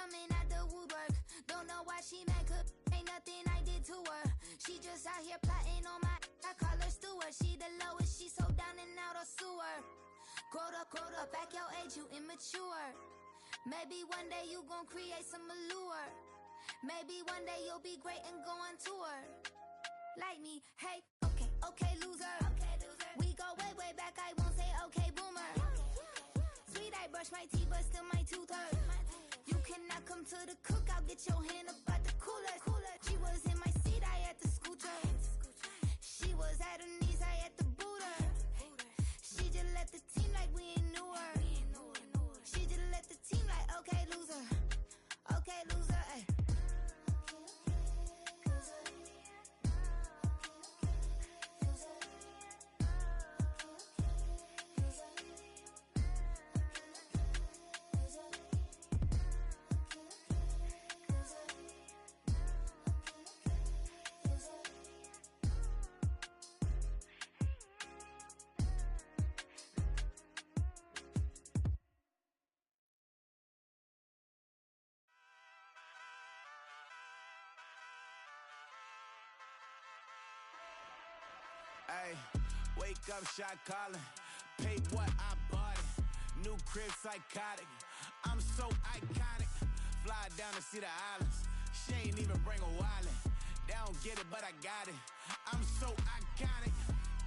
coming out the woodwork. Don't know why she mad, cause ain't nothing I did to her. She just out here plotting on my, I call her steward. She the lowest, she so down and out of sewer. Growed up, back your age, you immature. Maybe one day you gon' create some allure. Maybe one day you'll be great and go on tour. Like me, hey, okay, loser. We go way back, I won't say okay, boomer. Sweet, I brush my teeth, but still my tooth hurt. You cannot come to the cookout, get your hand up at the cooler. She was in my seat, I had to scoot her. She was at her knees, I had to boot her. She just left the team like we ain't knew her. She just left the team like, okay, loser. Okay, loser, ay. Ay, wake up, shot calling. Pay what I bought it. New crib, psychotic. I'm so iconic. Fly down to see the islands. She ain't even bring a wallet. They don't get it, but I got it. I'm so iconic.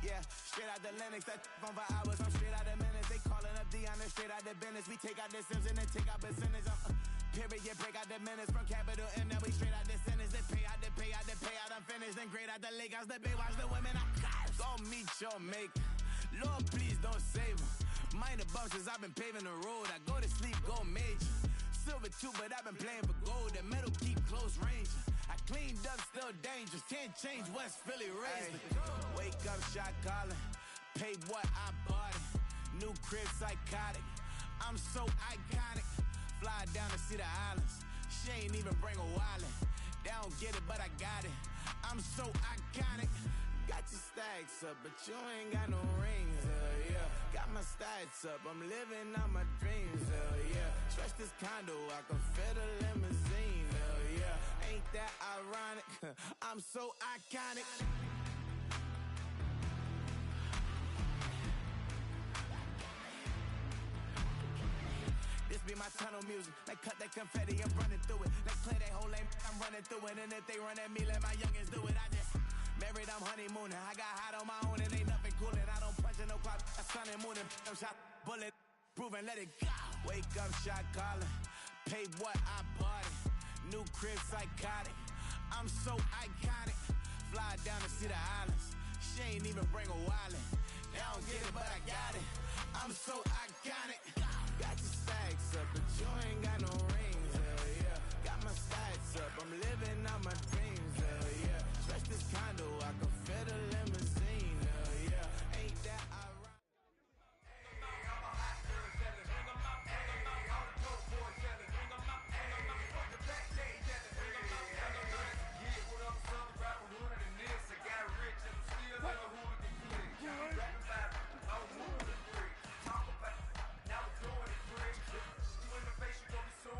Yeah, straight out the Lennox. That on for hours. I'm straight out the minutes. They calling up Dion, straight out the business. We take out the Sims and then take out percentage. Period, break out the minutes from capital and then we straight out the sentence. They pay out, I'm finished. Then grade out the lake house, the bay, watch the women. I go meet your maker. Lord, please don't save them. Minor bumps as I've been paving the road. I go to sleep, go major. Silver too, but I've been playing for gold. The metal keep close range. I cleaned up, still dangerous. Can't change West Philly raised. Wake up, shot calling. Pay what I bought it. New crib, psychotic. I'm so iconic. Fly down to see the islands. She ain't even bring a wallet. They don't get it, but I got it. I'm so iconic. Got your stacks up, but you ain't got no rings, yeah. Got my stats up, I'm living out my dreams, yeah. Stretch this condo, I can fit a limousine, yeah. Ain't that ironic? I'm so iconic. This be my tunnel music. Like cut that confetti, I'm running through it. Like play that whole lane, I'm running through it. And if they run at me, let my youngins do it. I just married, I'm honeymooning. I got hot on my own and ain't nothing coolin'. I don't punch in no clock, I sun and moonin'. I'm shot, bullet, proven, let it go. Wake up, shot calling. Pay what I bought it. New crib, psychotic. I'm so iconic. Fly down to see the islands. She ain't even bring a wallet. They don't get it, but I got it. I'm so iconic. Got your stacks up, but you ain't got no rings, hell yeah. Got my stats up, I'm living out my dreams, hell yeah. Stretch this condo, I can fit a limousine, hell yeah. Ain't that ironic? So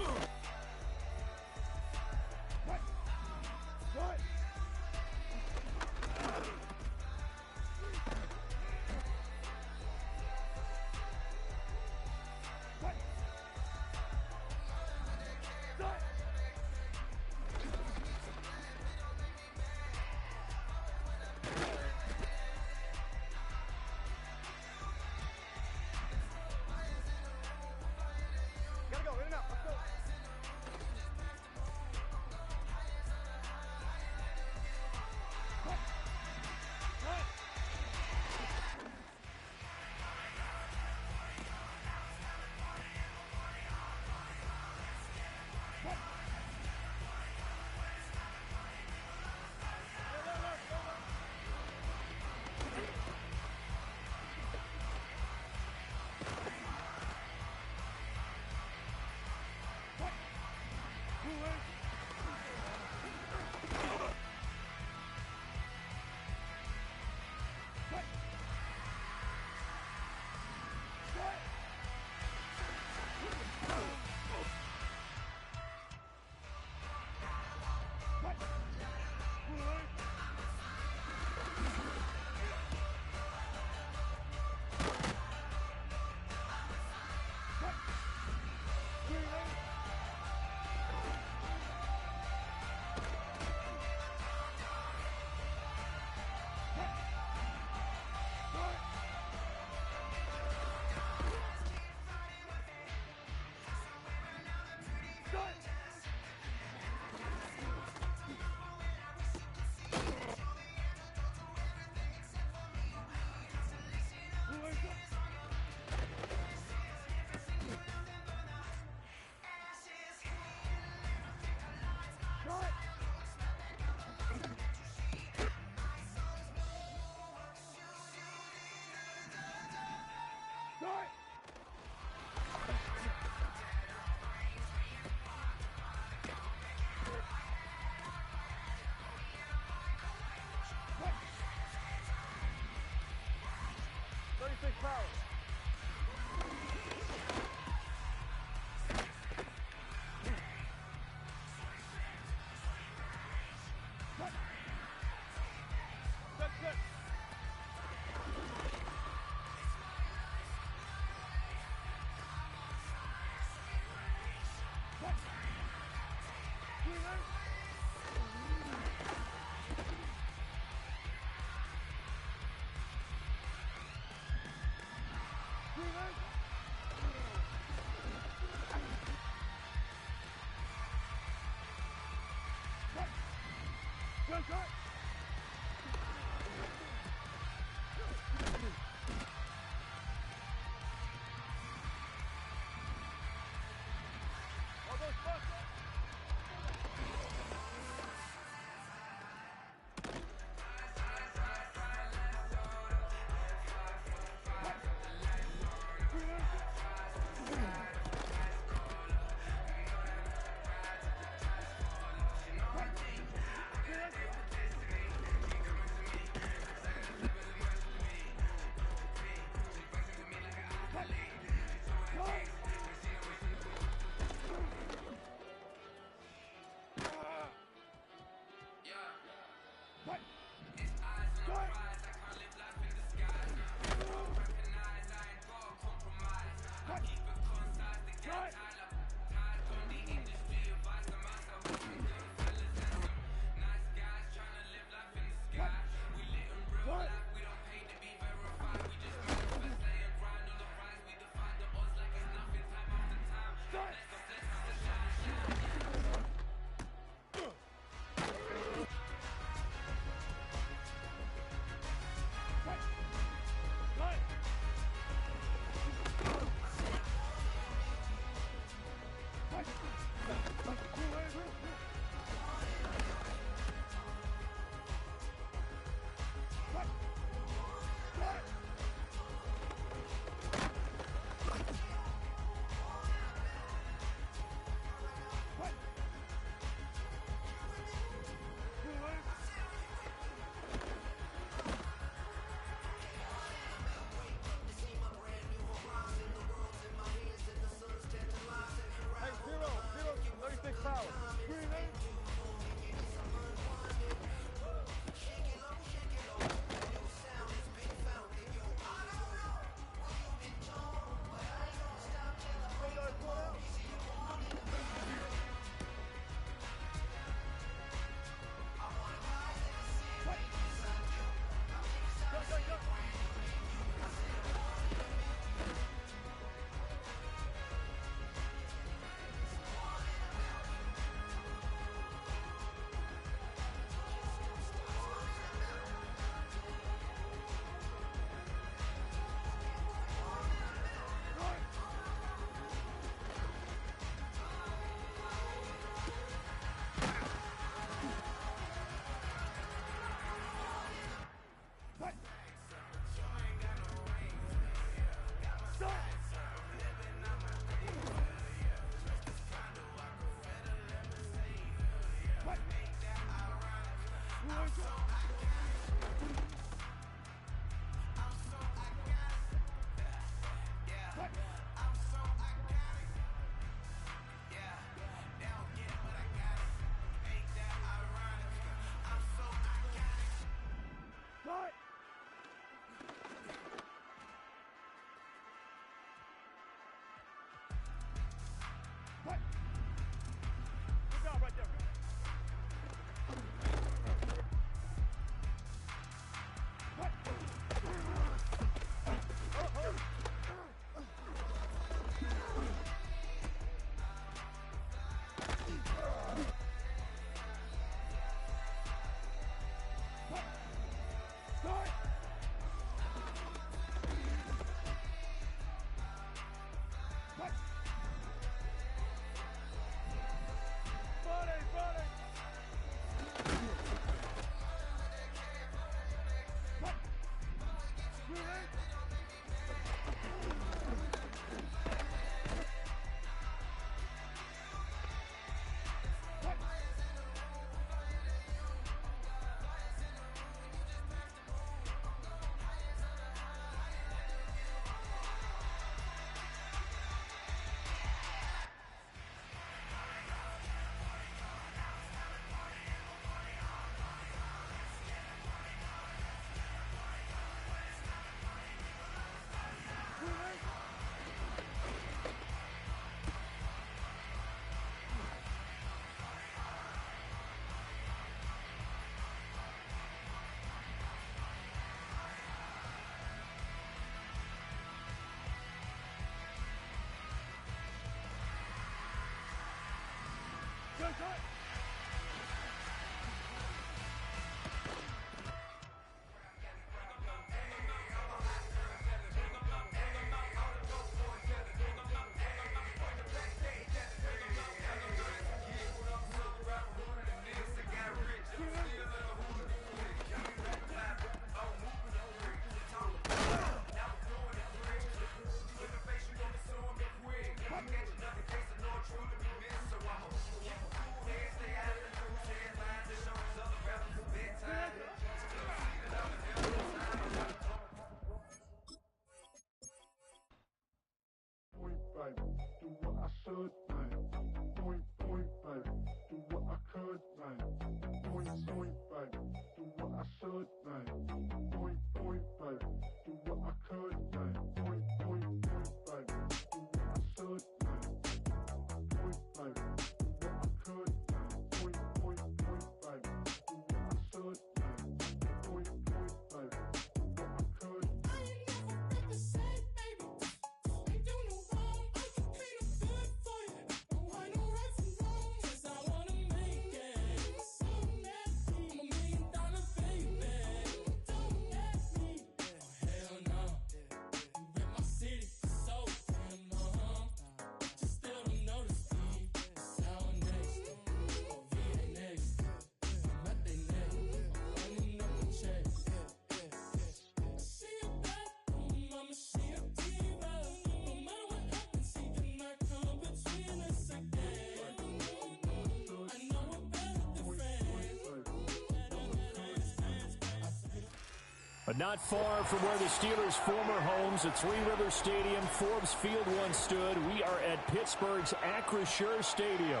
But not far from where the Steelers' former homes at Three Rivers Stadium, Forbes Field once stood, we are at Pittsburgh's Acrisure Stadium.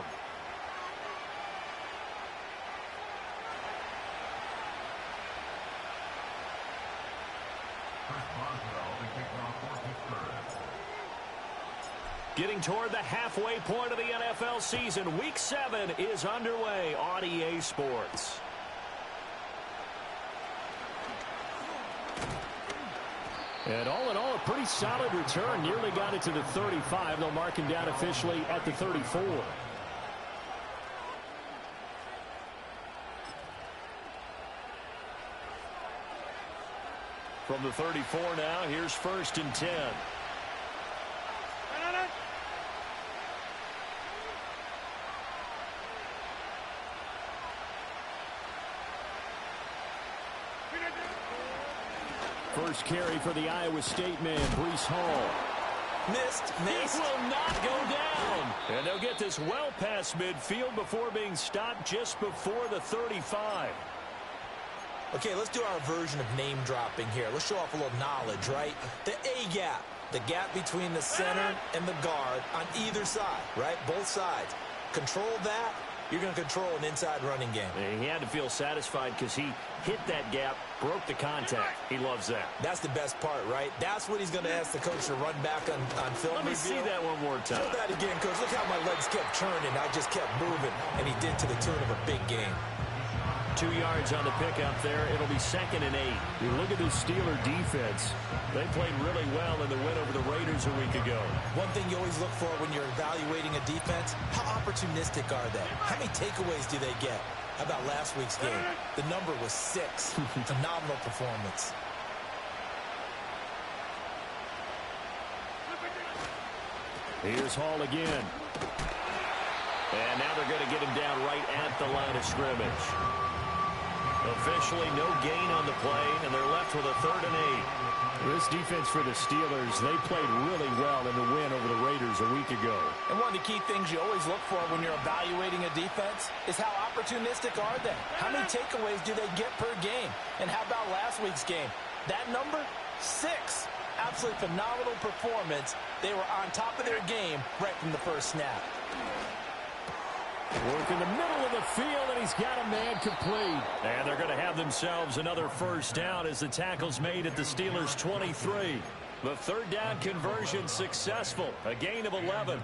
Getting toward the halfway point of the NFL season, Week 7 is underway on EA Sports. And all in all, a pretty solid return. Nearly got it to the 35. They'll mark him down officially at the 34. From the 34 now, here's 1st and 10. First carry for the Iowa State man, Breece Hall. Missed. It will not go down. And they'll get this well past midfield before being stopped just before the 35. Okay, let's do our version of name dropping here. Let's show off a little knowledge, right? The A-gap, the gap between the center and the guard on either side, right? Both sides. Control that, you're going to control an inside running game. And he had to feel satisfied because he hit that gap, broke the contact. He loves that. That's the best part, right? That's what he's going to ask the coach to run back on film Let me see that one more time. Show that again, coach. Look how my legs kept churning. I just kept moving, and he did to the tune of a big game. 2 yards on the pickup there. It'll be 2nd and 8. You look at this Steeler defense. They played really well in the win over the Raiders a week ago. One thing you always look for when you're evaluating a defense, how opportunistic are they? How many takeaways do they get? How about last week's game? The number was 6. Phenomenal performance. Here's Hall again. And now they're going to get him down right at the line of scrimmage. Officially no gain on the play, and they're left with a 3rd and 8. This defense for the Steelers, they played really well in the win over the Raiders a week ago. And one of the key things you always look for when you're evaluating a defense is how opportunistic are they? How many takeaways do they get per game? And how about last week's game? That number, 6. Absolutely phenomenal performance. They were on top of their game right from the first snap. Work in the middle of the field, and he's got a man complete. And they're going to have themselves another first down as the tackle's made at the Steelers' 23. The 3rd down conversion successful, a gain of 11.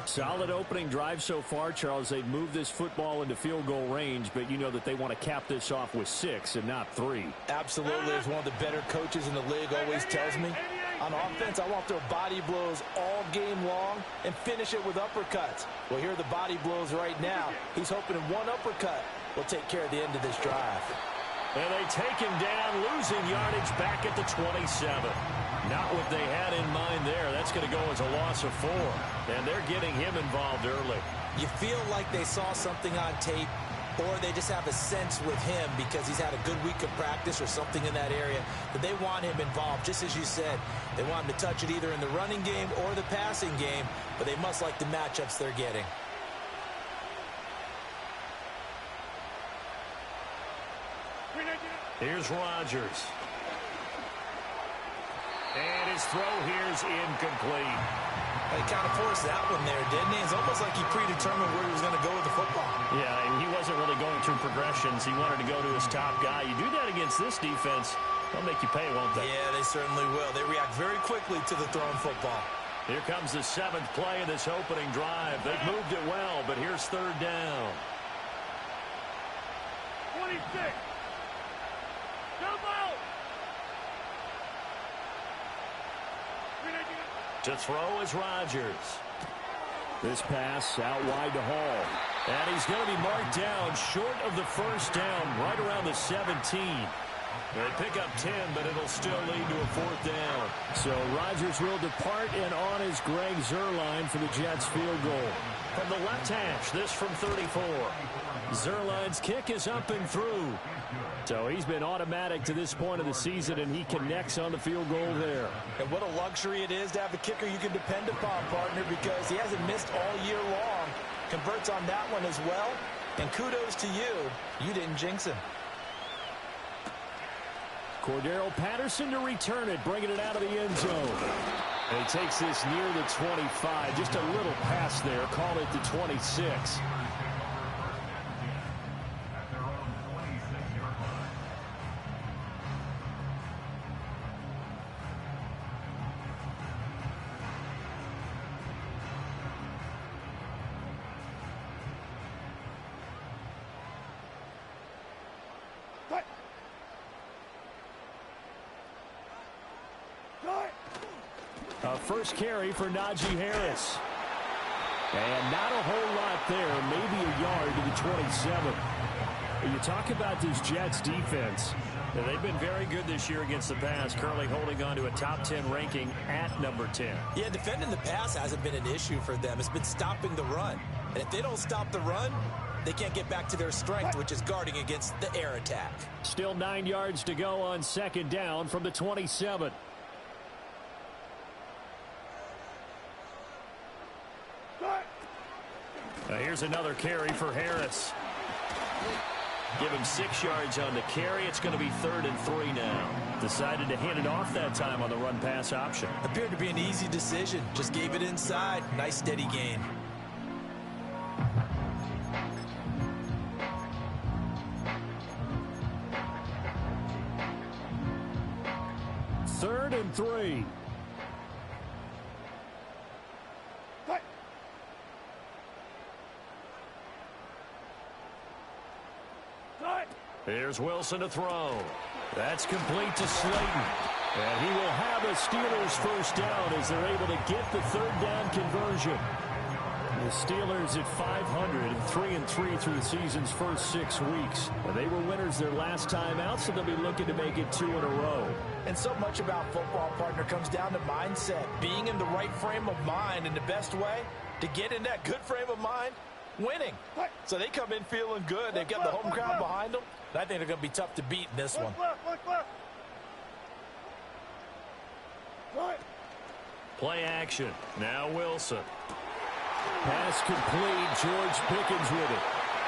Solid opening drive so far, Charles. They've moved this football into field goal range, but you know that they want to cap this off with 6 and not 3. Absolutely. As one of the better coaches in the league always tells me, on offense, I want to throw body blows all game long and finish it with uppercuts. Well, here are the body blows right now. He's hoping in one uppercut will take care of the end of this drive. And they take him down, losing yardage back at the 27. Not what they had in mind there. That's going to go as a loss of 4. And they're getting him involved early. You feel like they saw something on tape, or they just have a sense with him because he's had a good week of practice or something in that area that they want him involved. Just as you said, they want him to touch it either in the running game or the passing game, but they must like the matchups they're getting. Here's Rodgers. And his throw here's incomplete. He kind of forced that one there, didn't he? It's almost like he predetermined where he was going to go with the football. Yeah, and he wasn't really going through progressions. He wanted to go to his top guy. You do that against this defense, they'll make you pay, won't they? Yeah, they certainly will. They react very quickly to the thrown football. Here comes the 7th play of this opening drive. They've moved it well, but here's 3rd down. 26. Jump out. To throw is Rodgers. This pass out wide to Hall. And he's going to be marked down short of the first down, right around the 17. They pick up 10, but it'll still lead to a 4th down. So Rodgers will depart, and on is Greg Zuerlein for the Jets field goal. From the left hash, this from 34. Zuerlein's kick is up and through. So he's been automatic to this point of the season, and he connects on the field goal there. And what a luxury it is to have a kicker you can depend upon, partner, because he hasn't missed all year long. Converts on that one as well. And kudos to you. You didn't jinx him. Cordero Patterson to return it, bringing it out of the end zone. And he takes this near the 25. Just a little pass there. Call it the 26. First carry for Najee Harris. And not a whole lot there, maybe a yard to the 27. You talk about this Jets defense. They've been very good this year against the pass, currently holding on to a top 10 ranking at number 10. Yeah, defending the pass hasn't been an issue for them. It's been stopping the run. And if they don't stop the run, they can't get back to their strength, which is guarding against the air attack. Still 9 yards to go on second down from the 27. Here's another carry for Harris. Give him 6 yards on the carry. It's going to be 3rd and 3 now. Decided to hand it off that time on the run-pass option. Appeared to be an easy decision. Just gave it inside. Nice steady gain. Third and 3. Here's Wilson to throw. That's complete to Slayton. And he will have a Steelers first down as they're able to get the third down conversion. The Steelers at 500 and 3-3 through the season's first 6 weeks. And they were winners their last time out, so they'll be looking to make it 2 in a row. And so much about football, partner, comes down to mindset. Being in the right frame of mind, and the best way to get in that good frame of mind, winning. So they come in feeling good. They've got the home crowd behind them. And I think they're going to be tough to beat in this one. Play action. Now Wilson. Pass complete. George Pickens with it.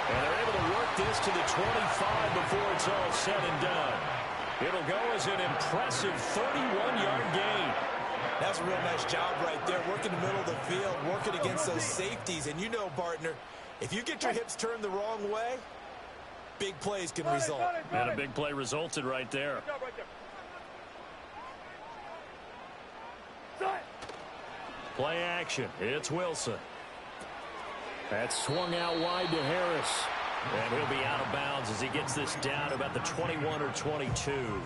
And they're able to work this to the 25 before it's all said and done. It'll go as an impressive 31-yard gain. That's a real nice job right there. Working the middle of the field, working against those safeties. And you know, partner, if you get your hips turned the wrong way, big plays can result. And a big play resulted right there. Play action. It's Wilson. That's swung out wide to Harris. And he'll be out of bounds as he gets this down about the 21 or 22.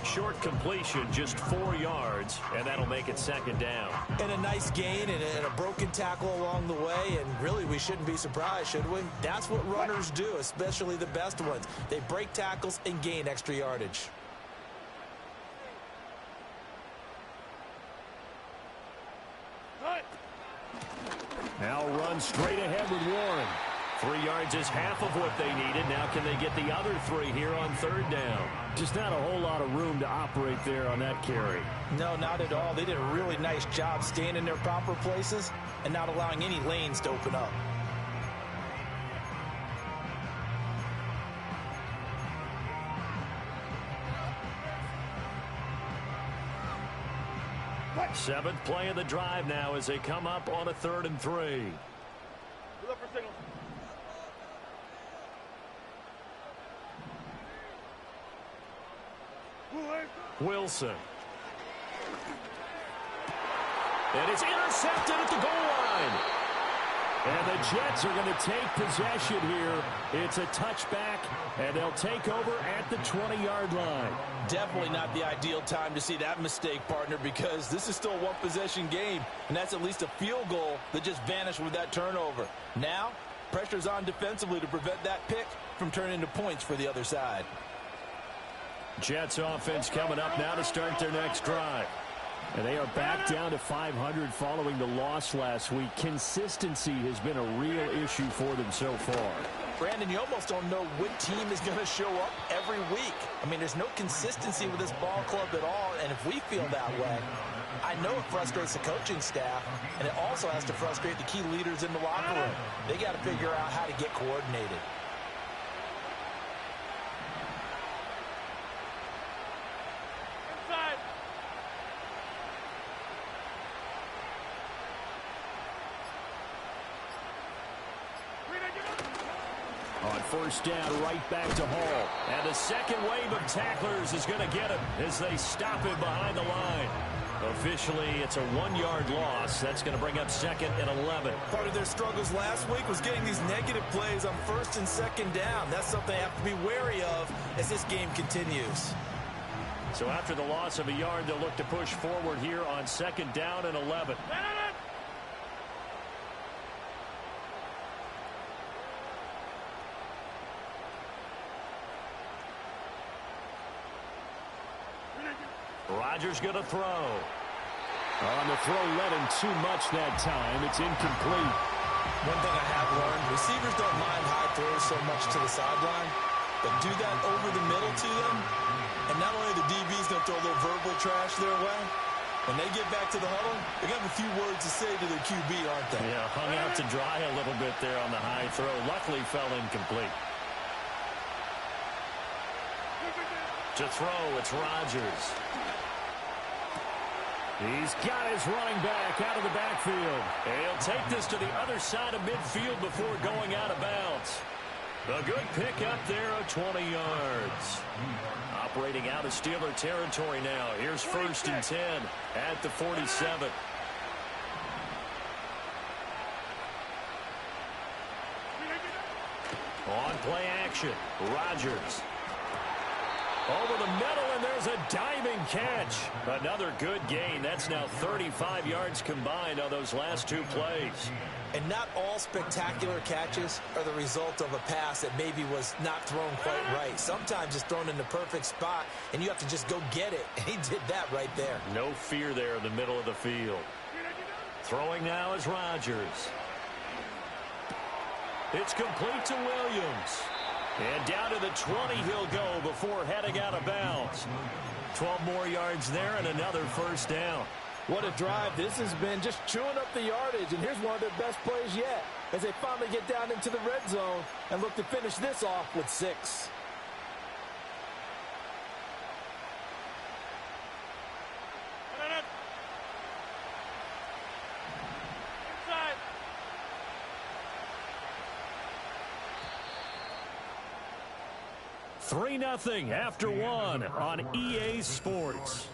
Short completion, just 4 yards, and that'll make it second down. And a nice gain and a broken tackle along the way, and really we shouldn't be surprised, should we? That's what runners do, especially the best ones. They break tackles and gain extra yardage. Now run straight ahead with Warren. 3 yards is half of what they needed. Now can they get the other 3 here on third down? Just not a whole lot of room to operate there on that carry. No, not at all. They did a really nice job staying in their proper places and not allowing any lanes to open up. Seventh play of the drive now as they come up on a 3rd and 3. Wilson. And it's intercepted at the goal line. And the Jets are going to take possession here. It's a touchback, and they'll take over at the 20-yard line. Definitely not the ideal time to see that mistake, partner, because this is still a one-possession game, and that's at least a field goal that just vanished with that turnover. Now, pressure's on defensively to prevent that pick from turning into points for the other side. Jets offense coming up now to start their next drive. And they are back down to 500 following the loss last week. Consistency has been a real issue for them so far. Brandon, you almost don't know what team is going to show up every week. I mean, there's no consistency with this ball club at all, and if we feel that way, I know it frustrates the coaching staff, and it also has to frustrate the key leaders in the locker room. They got to figure out how to get coordinated. first down right back to Hall. And the second wave of tacklers is going to get him as they stop him behind the line. Officially, it's a 1-yard loss. That's going to bring up 2nd and 11. Part of their struggles last week was getting these negative plays on 1st and 2nd down. That's something they have to be wary of as this game continues. So after the loss of a yard, they'll look to push forward here on 2nd down and 11. Rodgers going to throw. On the throw, let him too much that time. It's incomplete. One thing I have learned, receivers don't mind high throws so much to the sideline, but do that over the middle to them, and not only the DB's going to throw a little verbal trash their way, when they get back to the huddle, they're going to have a few words to say to their QB, aren't they? Yeah, hung out to dry a little bit there on the high throw. Luckily fell incomplete. To throw, it's Rodgers. He's got his running back out of the backfield. And he'll take this to the other side of midfield before going out of bounds. A good pick up there of 20 yards. Operating out of Steeler territory now. Here's 1st and 10 at the 47. On play action, Rodgers. Over the middle, and there's a diving catch. Another good gain. That's now 35 yards combined on those last 2 plays. And not all spectacular catches are the result of a pass that maybe was not thrown quite right. Sometimes it's thrown in the perfect spot, and you have to just go get it. And he did that right there. No fear there in the middle of the field. Throwing now is Rodgers. It's complete to Williams. And down to the 20 he'll go before heading out of bounds. 12 more yards there and another first down. What a drive this has been, just chewing up the yardage. And here's one of their best plays yet as they finally get down into the red zone and look to finish this off with 6. Three 3-0 after 1 on EA Sports.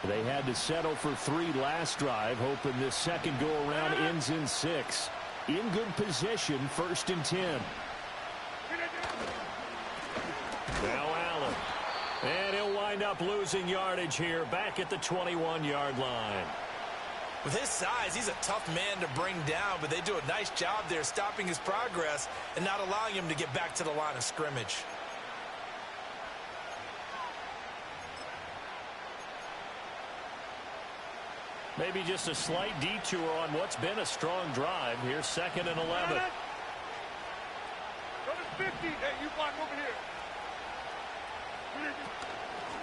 They had to settle for 3 last drive, hoping this second go-around ends in 6. In good position, 1st and 10. Now Allen. And he'll wind up losing yardage here, back at the 21-yard line. With his size, he's a tough man to bring down, but they do a nice job there stopping his progress and not allowing him to get back to the line of scrimmage. Maybe just a slight detour on what's been a strong drive. Here's 2nd and 11. Go to 50. Hey, you block over here.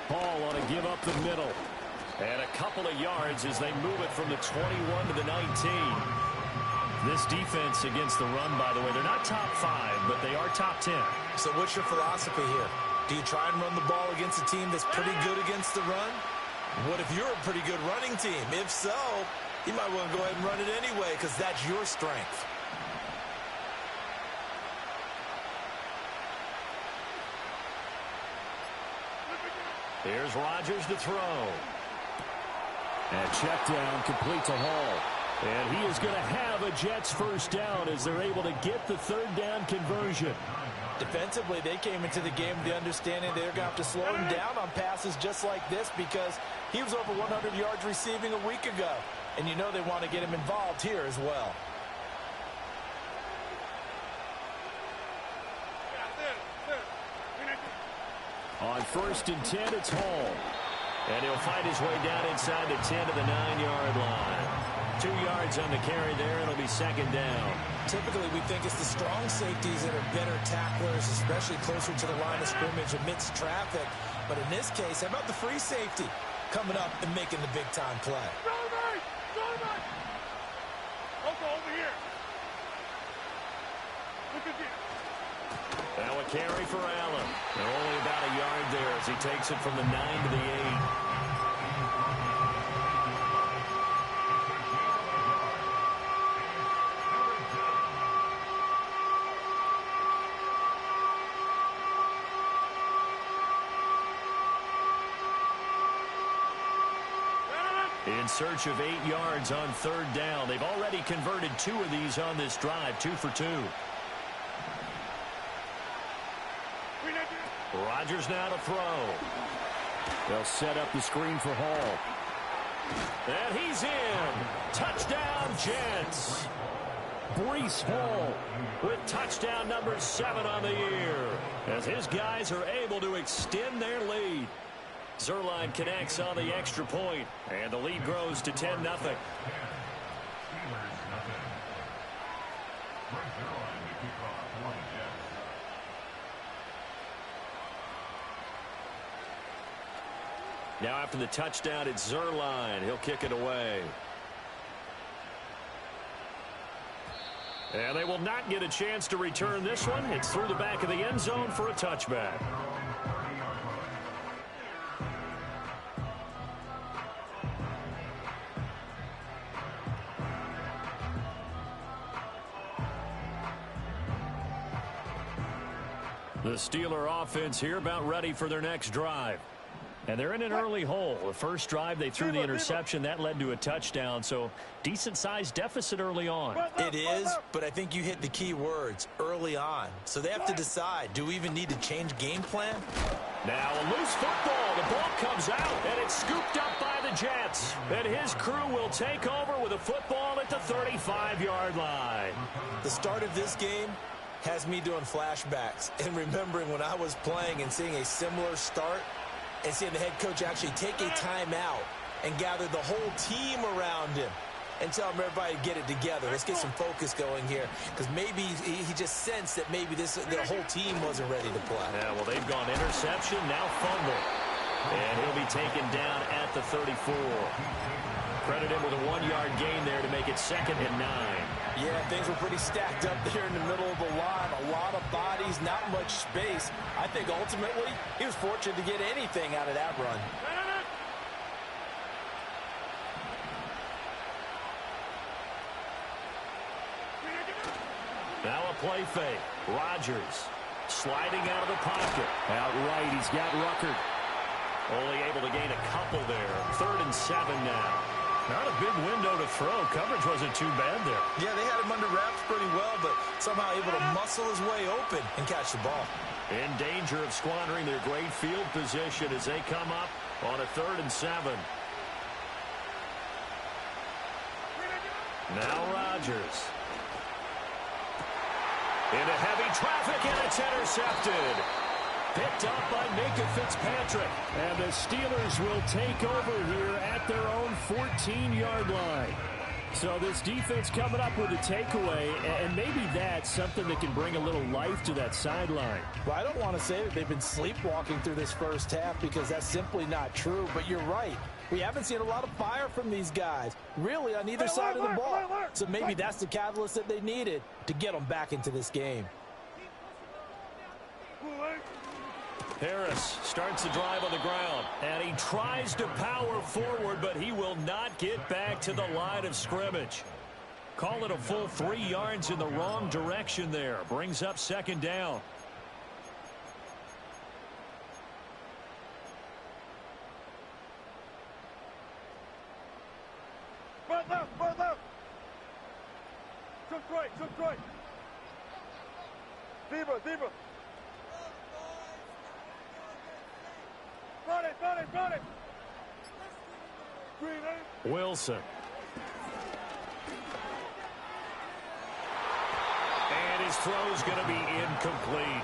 Hall on to give up the middle. And a couple of yards as they move it from the 21 to the 19. This defense against the run, by the way, they're not top 5, but they are top 10. So what's your philosophy here? Do you try and run the ball against a team that's pretty good against the run? What if you're a pretty good running team? If so, you might want to go ahead and run it anyway because that's your strength. Here's Rodgers to throw. And check down complete to Hall. And he is going to have a Jets first down as they're able to get the 3rd down conversion. Defensively, they came into the game with the understanding they're going to have to slow him down on passes just like this because he was over 100 yards receiving a week ago. And you know they want to get him involved here as well. On 1st and 10, it's Hall. And he'll fight his way down inside the 10 to the 9-yard line. 2 yards on the carry there, and it'll be 2nd down. Typically, we think it's the strong safeties that are better tacklers, especially closer to the line of scrimmage amidst traffic. But in this case, how about the free safety coming up and making the big-time play? Over here. Look at this. Now a carry for Allen. They're only about a yard there as he takes it from the 9 to the 8. In search of 8 yards on third down. They've already converted 2 of these on this drive, 2 for 2. Rodgers now to throw. They'll set up the screen for Hall. And he's in. Touchdown, Jets. Breece Hall with touchdown number 7 on the year as his guys are able to extend their lead. Zerline connects on the extra point, and the lead grows to 10-0. Now after the touchdown, it's Zerline. He'll kick it away. And they will not get a chance to return this one. It's through the back of the end zone for a touchback. The Steeler offense here about ready for their next drive. And they're in an early hole. The first drive, they threw the interception. That led to a touchdown, so decent-sized deficit early on. It is, but I think you hit the key words, early on. So they have to decide, do we even need to change game plan? Now a loose football. The ball comes out, and it's scooped up by the Jets. And his crew will take over with a football at the 35-yard line. The start of this game has me doing flashbacks and remembering when I was playing and seeing a similar start and seeing the head coach actually take a timeout and gather the whole team around him and tell him everybody to get it together. Let's get some focus going here because maybe he just sensed that maybe the whole team wasn't ready to play. Yeah, well, they've gone interception, now fumble. And he'll be taken down at the 34. Credit him with a 1-yard gain there to make it 2nd and 9. Yeah, things were pretty stacked up there in the middle of the line. A lot of bodies, not much space. I think ultimately he was fortunate to get anything out of that run. Now a play fake. Rodgers sliding out of the pocket. Out right, he's got Ruckert. Only able to gain a couple there. 3rd and 7 now. Not a big window to throw. Coverage wasn't too bad there. Yeah, they had him under wraps pretty well, but somehow able to muscle his way open and catch the ball. In danger of squandering their great field position as they come up on a 3rd and 7. Now Rodgers. Into heavy traffic, and it's intercepted. Picked up by Minka Fitzpatrick. And the Steelers will take over here at their own 14-yard line. So this defense coming up with a takeaway, and maybe that's something that can bring a little life to that sideline. Well, I don't want to say that they've been sleepwalking through this first half because that's simply not true, but you're right. We haven't seen a lot of fire from these guys, really, on either side of the ball. So maybe that's the catalyst that they needed to get them back into this game. Harris starts the drive on the ground, and he tries to power forward, but he will not get back to the line of scrimmage. Call it a full 3 yards in the wrong direction there. Brings up 2nd down. Right left. Took right. Zebra. Run it. Wilson. And his throw's going to be incomplete.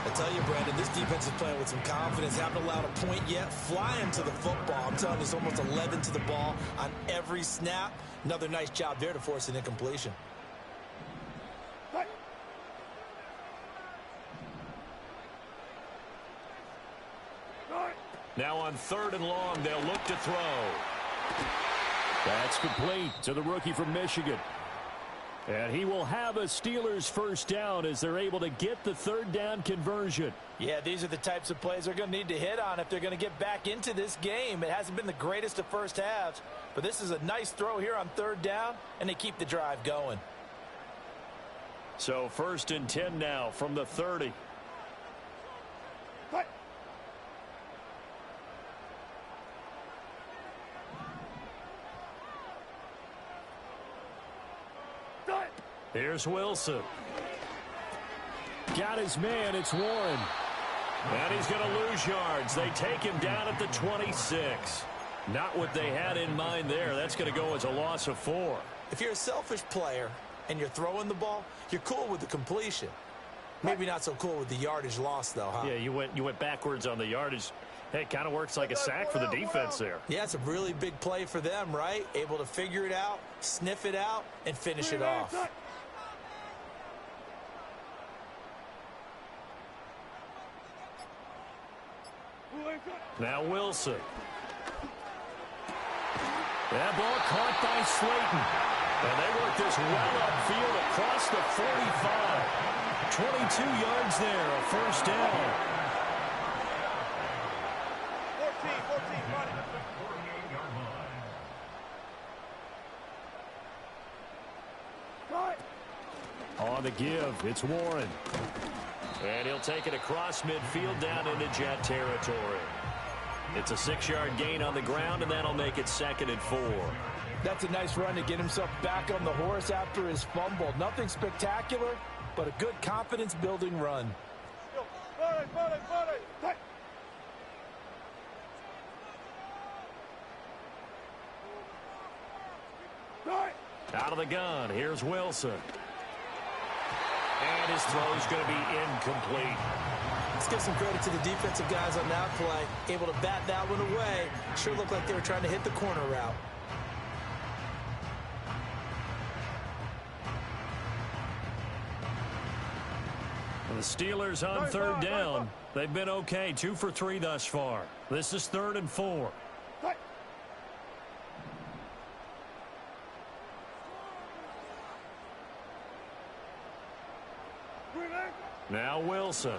I tell you, Brandon, this defense is playing with some confidence. Haven't allowed a point yet. Flying to the football. I'm telling you, it's almost 11 to the ball on every snap. Another nice job there to force an incompletion. Now on 3rd and long, they'll look to throw. That's complete to the rookie from Michigan. And he will have a Steelers first down as they're able to get the third down conversion. Yeah, these are the types of plays they're going to need to hit on if they're going to get back into this game. It hasn't been the greatest of first halves, but this is a nice throw here on third down, and they keep the drive going. So 1st and 10 now from the 30. Here's Wilson. Got his man. It's Warren. And he's going to lose yards. They take him down at the 26. Not what they had in mind there. That's going to go as a loss of 4. If you're a selfish player and you're throwing the ball, you're cool with the completion. Maybe not so cool with the yardage loss, though, huh? Yeah, you went backwards on the yardage. Hey, it kind of works like a sack for the defense there. Yeah, it's a really big play for them, right? Able to figure it out, sniff it out, and finish it off. Now Wilson. That ball caught by Slayton. And they work this well upfield across the 45. 22 yards there, a first down. 14, on the give, it's Warren. And he'll take it across midfield down into Jet territory. It's a 6-yard gain on the ground, and that'll make it 2nd and 4. That's a nice run to get himself back on the horse after his fumble. Nothing spectacular, but a good confidence-building run. Out of the gun, here's Wilson. And his throw's going to be incomplete. Let's give some credit to the defensive guys on that play. Able to bat that one away. Sure looked like they were trying to hit the corner route. The Steelers on third down. They've been okay, 2 for 3 thus far. This is 3rd and 4. Now Wilson.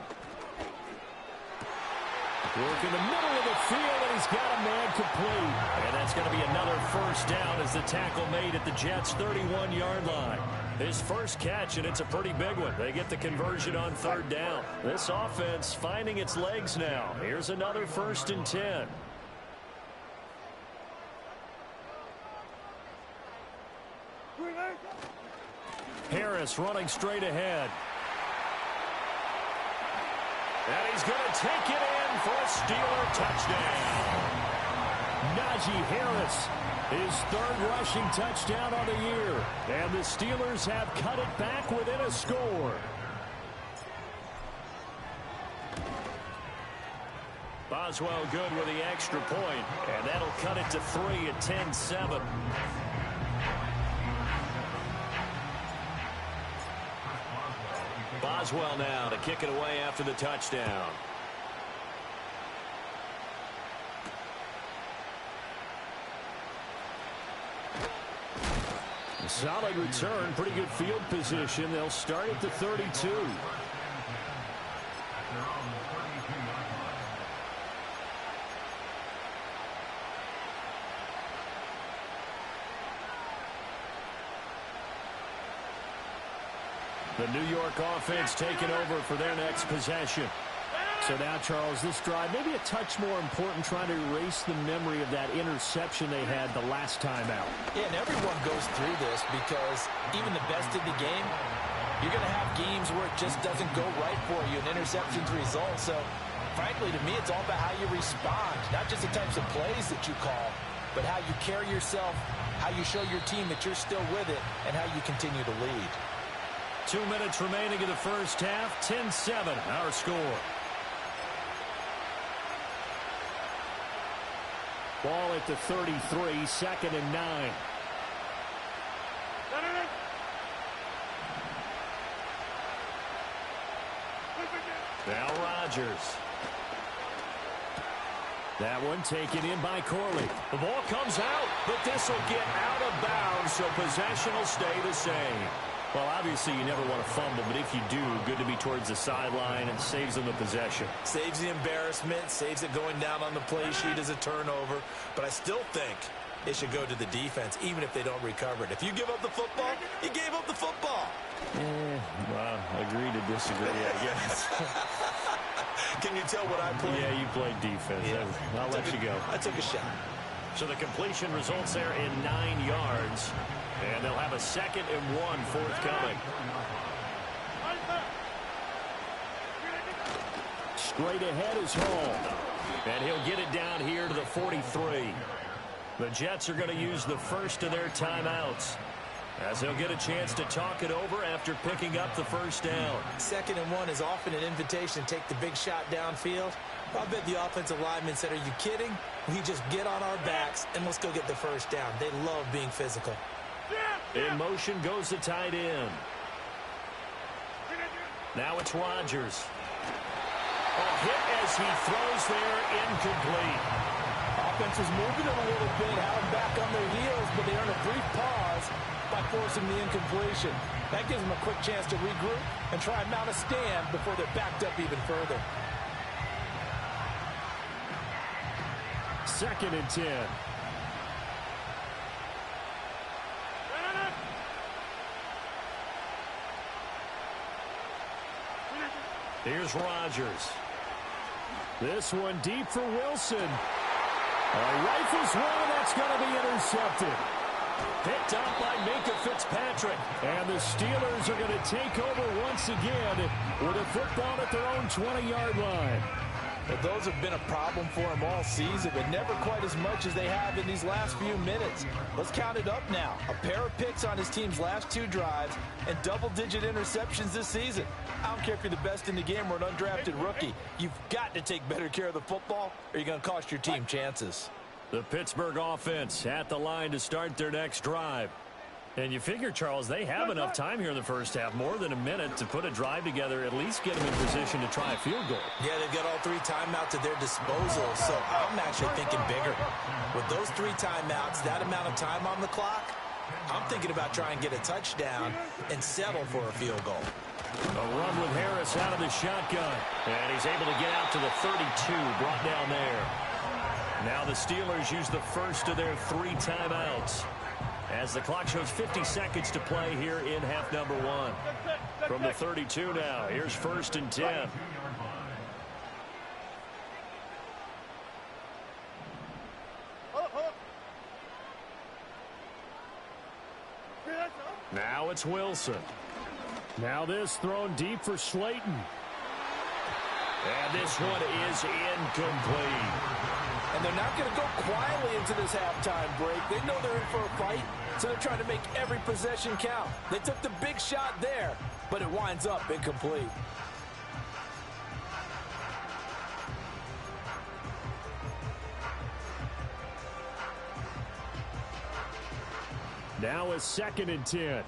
Work in the middle of the field, and he's got a man complete. And that's going to be another first down as the tackle made at the Jets' 31-yard line. His first catch, and it's a pretty big one. They get the conversion on third down. This offense finding its legs now. Here's another 1st and 10. Harris running straight ahead. And he's going to take it in for a Steeler touchdown. Najee Harris, his 3rd rushing touchdown on the year. And the Steelers have cut it back within a score. Boswell good with the extra point, and that'll cut it to 3 at 10-7. Boswell now to kick it away after the touchdown. A solid return, pretty good field position. They'll start at the 32. The New York offense taking over for their next possession. So now, Charles, this drive maybe a touch more important, trying to erase the memory of that interception they had the last time out. Yeah, and everyone goes through this because even the best in the game, you're going to have games where it just doesn't go right for you, and interceptions result. So, frankly, to me, it's all about how you respond, not just the types of plays that you call, but how you carry yourself, how you show your team that you're still with it, and how you continue to lead. 2 minutes remaining in the first half. 10-7, our score. Ball at the 33, 2nd and 9. Now Rodgers. That one taken in by Corley. The ball comes out, but this will get out of bounds, so possession will stay the same. Well, obviously you never want to fumble, but if you do, good to be towards the sideline and saves them the possession. Saves the embarrassment, saves it going down on the play sheet as a turnover. But I still think it should go to the defense, even if they don't recover it. If you give up the football, you gave up the football. Well, agree to disagree, I guess. Can you tell what I played? Yeah, you played defense. Yeah. I'll let you go. I took a shot. So the completion results there in 9 yards. And they'll have a 2nd and 1 forthcoming. Straight ahead is Hall. And he'll get it down here to the 43. The Jets are going to use the first of their timeouts, as they'll get a chance to talk it over after picking up the first down. 2nd and 1 is often an invitation to take the big shot downfield. I bet the offensive lineman said, are you kidding? We just get on our backs and let's go get the first down. They love being physical. In motion goes the tight end. Now it's Rodgers. A hit as he throws there, incomplete. Offense was moving it a little bit, had them back on their heels, but they earn a brief pause by forcing the incompletion. That gives them a quick chance to regroup and try and mount a stand before they're backed up even further. 2nd and 10. Here's Rodgers. This one deep for Wilson. Rifles one, and that's going to be intercepted. Picked up by Minka Fitzpatrick. And the Steelers are going to take over once again with a football at their own 20-yard line. But those have been a problem for him all season, but never quite as much as they have in these last few minutes. Let's count it up now. A pair of picks on his team's last 2 drives and double-digit interceptions this season. I don't care if you're the best in the game or an undrafted rookie. You've got to take better care of the football or you're going to cost your team chances. The Pittsburgh offense at the line to start their next drive. And you figure, Charles, they have enough time here in the first half, more than a minute, to put a drive together, at least get them in position to try a field goal. Yeah, they've got all 3 timeouts at their disposal, so I'm actually thinking bigger. With those 3 timeouts, that amount of time on the clock, I'm thinking about trying to get a touchdown and settle for a field goal. A run with Harris out of the shotgun. And he's able to get out to the 32, brought down there. Now the Steelers use the first of their 3 timeouts, as the clock shows 50 seconds to play here in half number 1. From the 32 now, here's 1st and 10. Now it's Wilson. Now this thrown deep for Slayton. And this one is incomplete. And they're not going to go quietly into this halftime break. They know they're in for a fight, so they're trying to make every possession count. They took the big shot there, but it winds up incomplete. Now a 2nd and 10.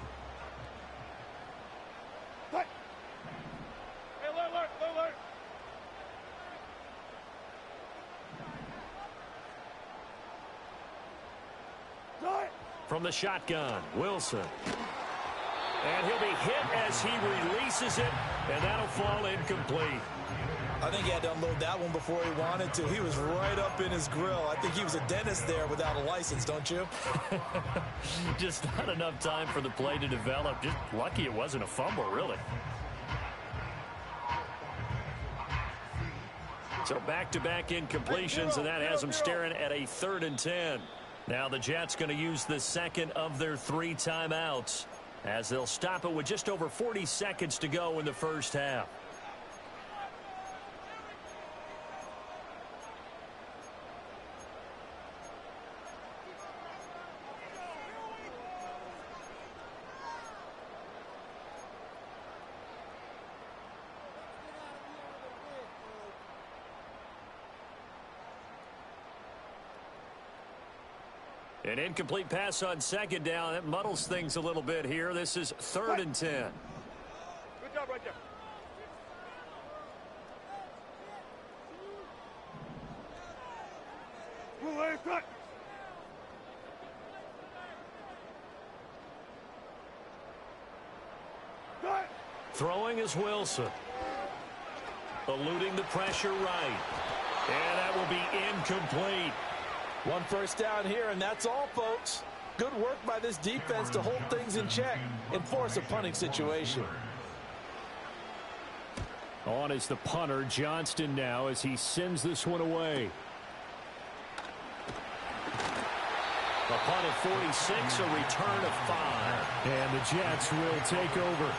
From the shotgun, Wilson. And he'll be hit as he releases it, and that'll fall incomplete. I think he had to unload that one before he wanted to. He was right up in his grill. I think he was a dentist there without a license, don't you? Just not enough time for the play to develop. Just lucky it wasn't a fumble, really. So back-to-back incompletions, and that has them staring at a 3rd and 10. Now the Jets going to use the 2nd of their 3 timeouts, as they'll stop it with just over 40 seconds to go in the first half. An incomplete pass on 2nd down. That muddles things a little bit here. This is 3rd and 10. Good job right there. Cut. Throwing is Wilson. Eluding the pressure right. And that will be incomplete. One first down here, and that's all, folks. Good work by this defense to hold things in check and force a punting situation. On is the punter, Johnston, now as he sends this one away. A punt of 46, a return of 5. And the Jets will take over.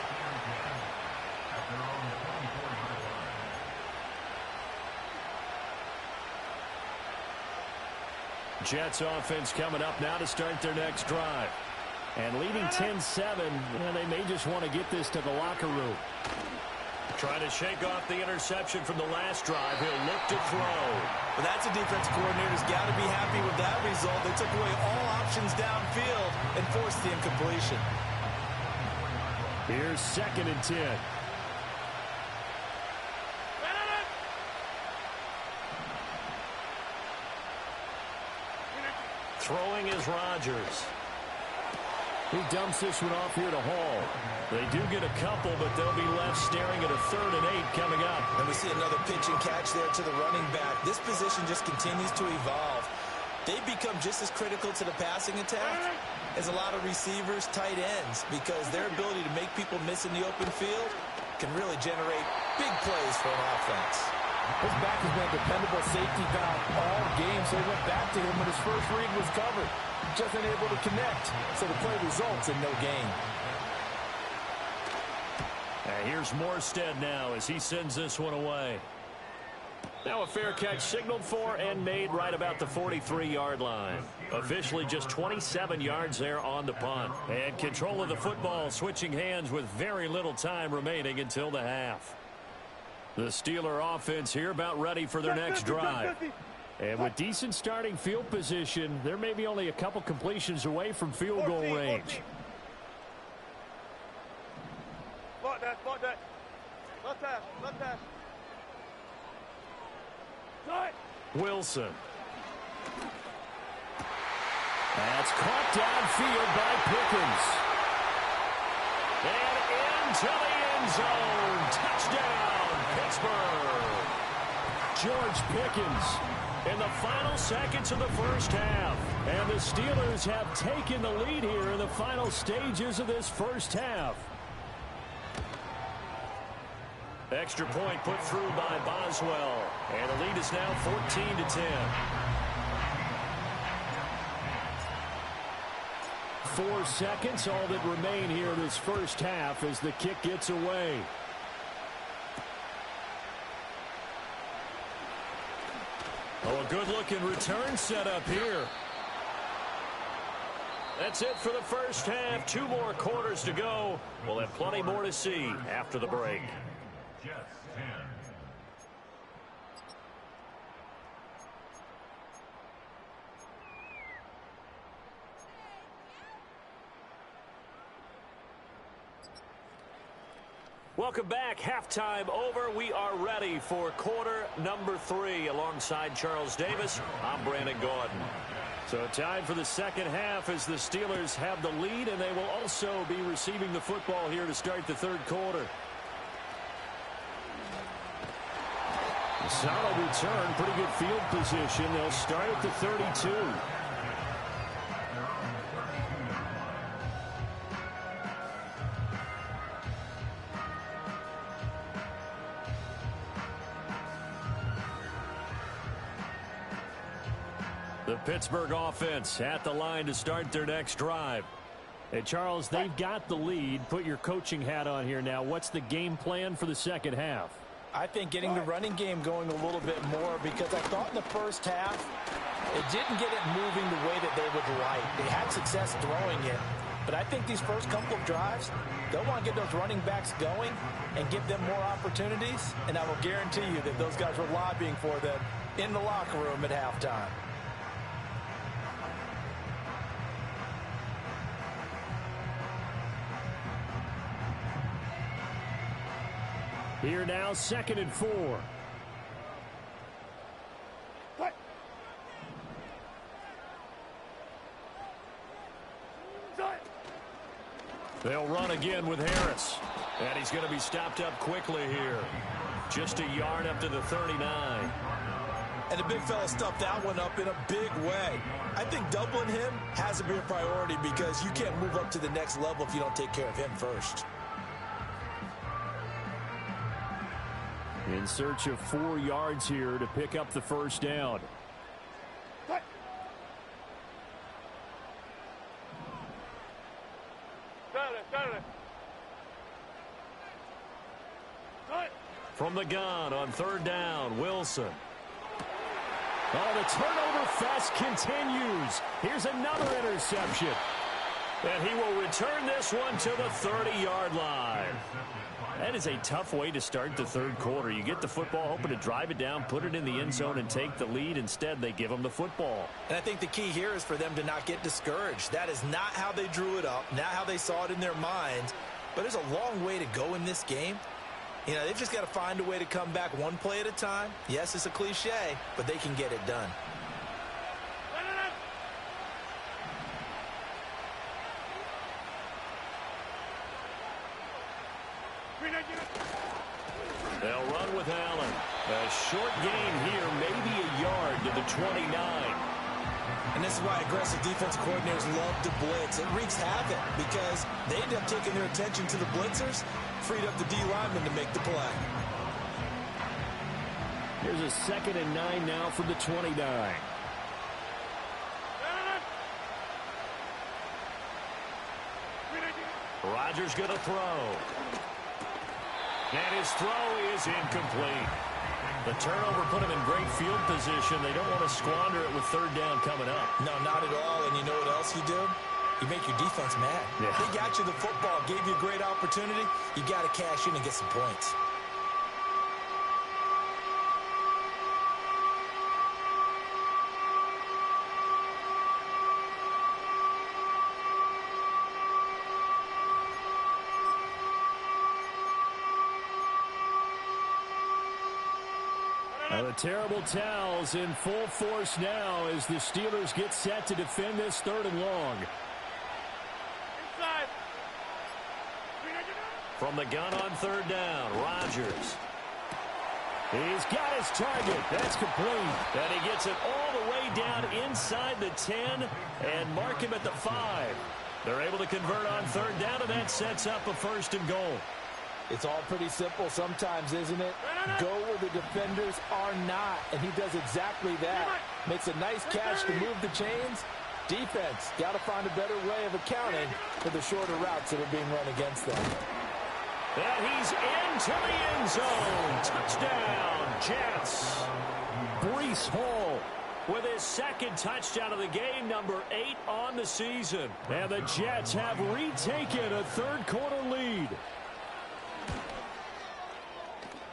Jets offense coming up now to start their next drive. And leading 10-7, they may just want to get this to the locker room. Trying to shake off the interception from the last drive. He'll look to throw. Well, that's a defense coordinator's got to be happy with that result. They took away all options downfield and forced the incompletion. Here's 2nd and 10. Throwing is Rodgers. He dumps this one off here to Hall. They do get a couple, but they'll be left staring at a 3rd and 8 coming up. And we see another pitch and catch there to the running back. This position just continues to evolve. They've become just as critical to the passing attack as a lot of receivers, tight ends, because their ability to make people miss in the open field can really generate big plays for an offense. His back has been a dependable safety valve all game, so they went back to him when his first read was covered. Just unable to connect, so the play results in no gain. And here's Morstead now as he sends this one away. Now a fair catch signaled for and made right about the 43-yard line. Officially just 27 yards there on the punt. And control of the football switching hands with very little time remaining until the half. The Steeler offense here about ready for their next drive. And with decent starting field position, they're maybe only a couple completions away from field goal range. Block that. Wilson. That's caught downfield by Pickens. And into the end zone. Touchdown, Pittsburgh. George Pickens in the final seconds of the first half. And the Steelers have taken the lead here in the final stages of this first half. Extra point put through by Boswell. And the lead is now 14-10. 4 seconds, all that remain here in this first half as the kick gets away. Oh, a good-looking return set up here. That's it for the first half. 2 more quarters to go. We'll have plenty more to see after the break. Welcome back. Halftime over. We are ready for quarter number 3. Alongside Charles Davis, I'm Brandon Gordon. So time for the second half as the Steelers have the lead, and they will also be receiving the football here to start the third quarter. A solid return, pretty good field position. They'll start at the 32. The Pittsburgh offense at the line to start their next drive. Hey, Charles, they've got the lead. Put your coaching hat on here now. What's the game plan for the second half? I think getting the running game going a little bit more, because I thought in the first half it didn't get it moving the way that they would like. They had success throwing it, but I think these first couple of drives, they'll want to get those running backs going and give them more opportunities, and I will guarantee you that those guys were lobbying for them in the locker room at halftime. Here now, 2nd and 4. They'll run again with Harris. And he's going to be stopped up quickly here. Just a yard up to the 39. And the big fella stuffed that one up in a big way. I think doubling him has to be a priority because you can't move up to the next level if you don't take care of him first. In search of 4 yards here to pick up the first down. From the gun on 3rd down, Wilson. Oh, the turnover fest continues. Here's another interception. And he will return this one to the 30-yard line. That is a tough way to start the 3rd quarter. You get the football, hoping to drive it down, put it in the end zone, and take the lead. Instead, they give them the football. And I think the key here is for them to not get discouraged. That is not how they drew it up, not how they saw it in their minds. But there's a long way to go in this game. You know, they've just got to find a way to come back one play at a time. Yes, it's a cliche, but they can get it done. They'll run with Allen. A short gain here, maybe a yard to the 29. And this is why aggressive defensive coordinators love to blitz. It wreaks havoc because they end up taking their attention to the blitzers, freed up the D lineman to make the play. Here's a 2nd and 9 now from the 29. Rodgers going to throw. And his throw is incomplete. The turnover put him in great field position. They don't want to squander it with 3rd down coming up. No, not at all. And you know what else you do? You make your defense mad. Yeah. They got you the football, gave you a great opportunity. You got to cash in and get some points. The terrible towels in full force now as the Steelers get set to defend this 3rd and long. Inside. From the gun on 3rd down, Rodgers. He's got his target. That's complete. And he gets it all the way down inside the 10 and mark him at the 5. They're able to convert on 3rd down, and that sets up a 1st and goal. It's all pretty simple sometimes, isn't it? Go where the defenders are not, and he does exactly that. Makes a nice catch to move the chains. Defense, got to find a better way of accounting for the shorter routes that are being run against them. And he's into the end zone. Touchdown, Jets. Breece Hall with his 2nd touchdown of the game, number 8 on the season. And the Jets have retaken a 3rd quarter lead.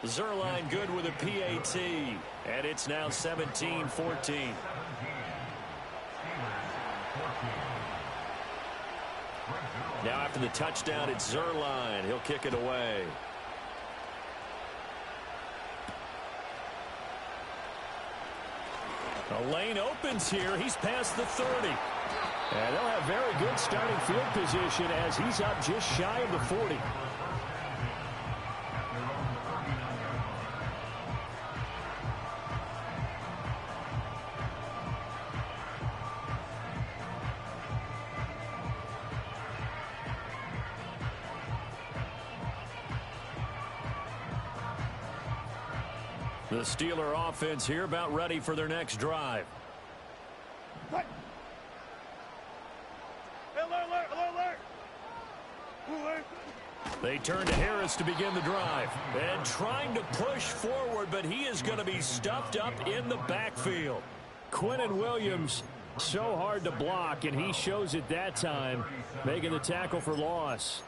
Zerline good with a PAT, and it's now 17-14. Now after the touchdown, it's Zerline. He'll kick it away. A lane opens here. He's past the 30. And they'll have very good starting field position as he's up just shy of the 40. The Steeler offense here about ready for their next drive. They turn to Harris to begin the drive. And trying to push forward, but he is going to be stuffed up in the backfield. Quinnen Williams, so hard to block, and he shows it that time, making the tackle for loss.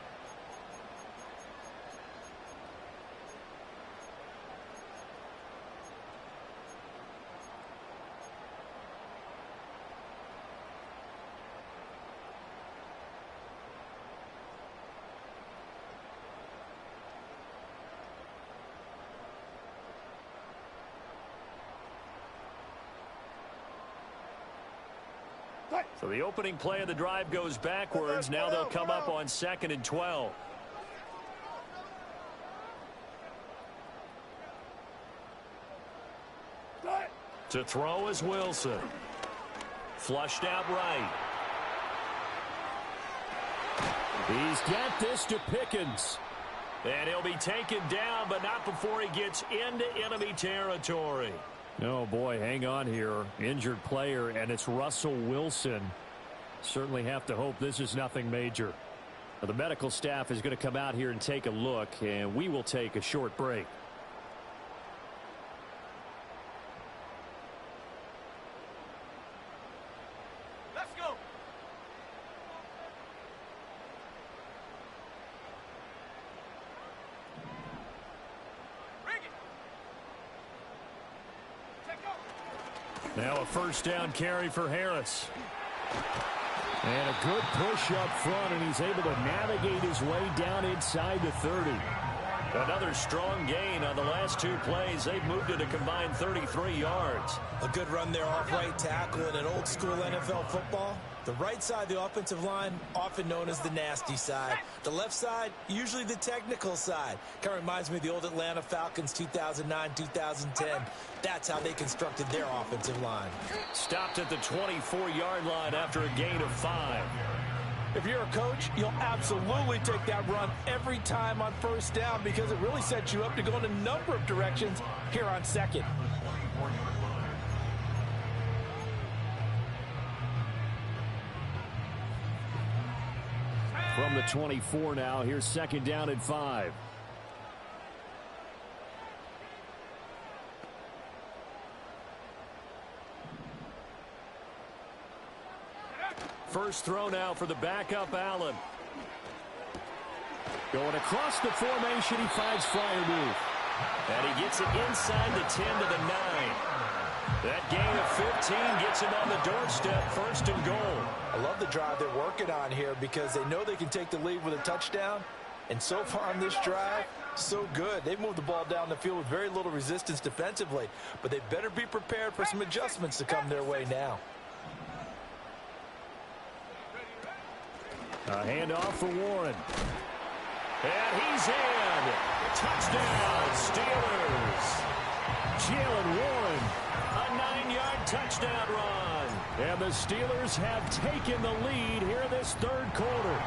So the opening play of the drive goes backwards. Now they'll come up on 2nd and 12. To throw is Wilson. Flushed out right. He's got this to Pickens. And he'll be taken down, but not before he gets into enemy territory. Oh, boy, hang on here. Injured player, and it's Russell Wilson. Certainly have to hope this is nothing major. Now, the medical staff is going to come out here and take a look, and we will take a short break. Let's go. Bring it. Take off. Now a first down carry for Harris. And a good push up front, and he's able to navigate his way down inside the 30. Another strong gain on the last two plays. They've moved it a combined 33 yards. A good run there off right tackle in an old-school NFL football. The right side of the offensive line, often known as the nasty side. The left side, usually the technical side. Kind of reminds me of the old Atlanta Falcons 2009-2010. That's how they constructed their offensive line. Stopped at the 24-yard line after a gain of 5. If you're a coach, you'll absolutely take that run every time on first down because it really sets you up to go in a number of directions here on second. From the 24 now, here's second down and 5. First throw now for the backup, Allen. Going across the formation, he finds Freiermuth. And he gets it inside the 10 to the 9. That gain of 15 gets him on the doorstep, first and goal. I love the drive they're working on here because they know they can take the lead with a touchdown. And so far on this drive, so good. They've moved the ball down the field with very little resistance defensively. But they better be prepared for some adjustments to come their way now. A handoff for Warren. And he's in. Touchdown, Steelers. Jalen Warren, a 9-yard touchdown run. And the Steelers have taken the lead here this third quarter.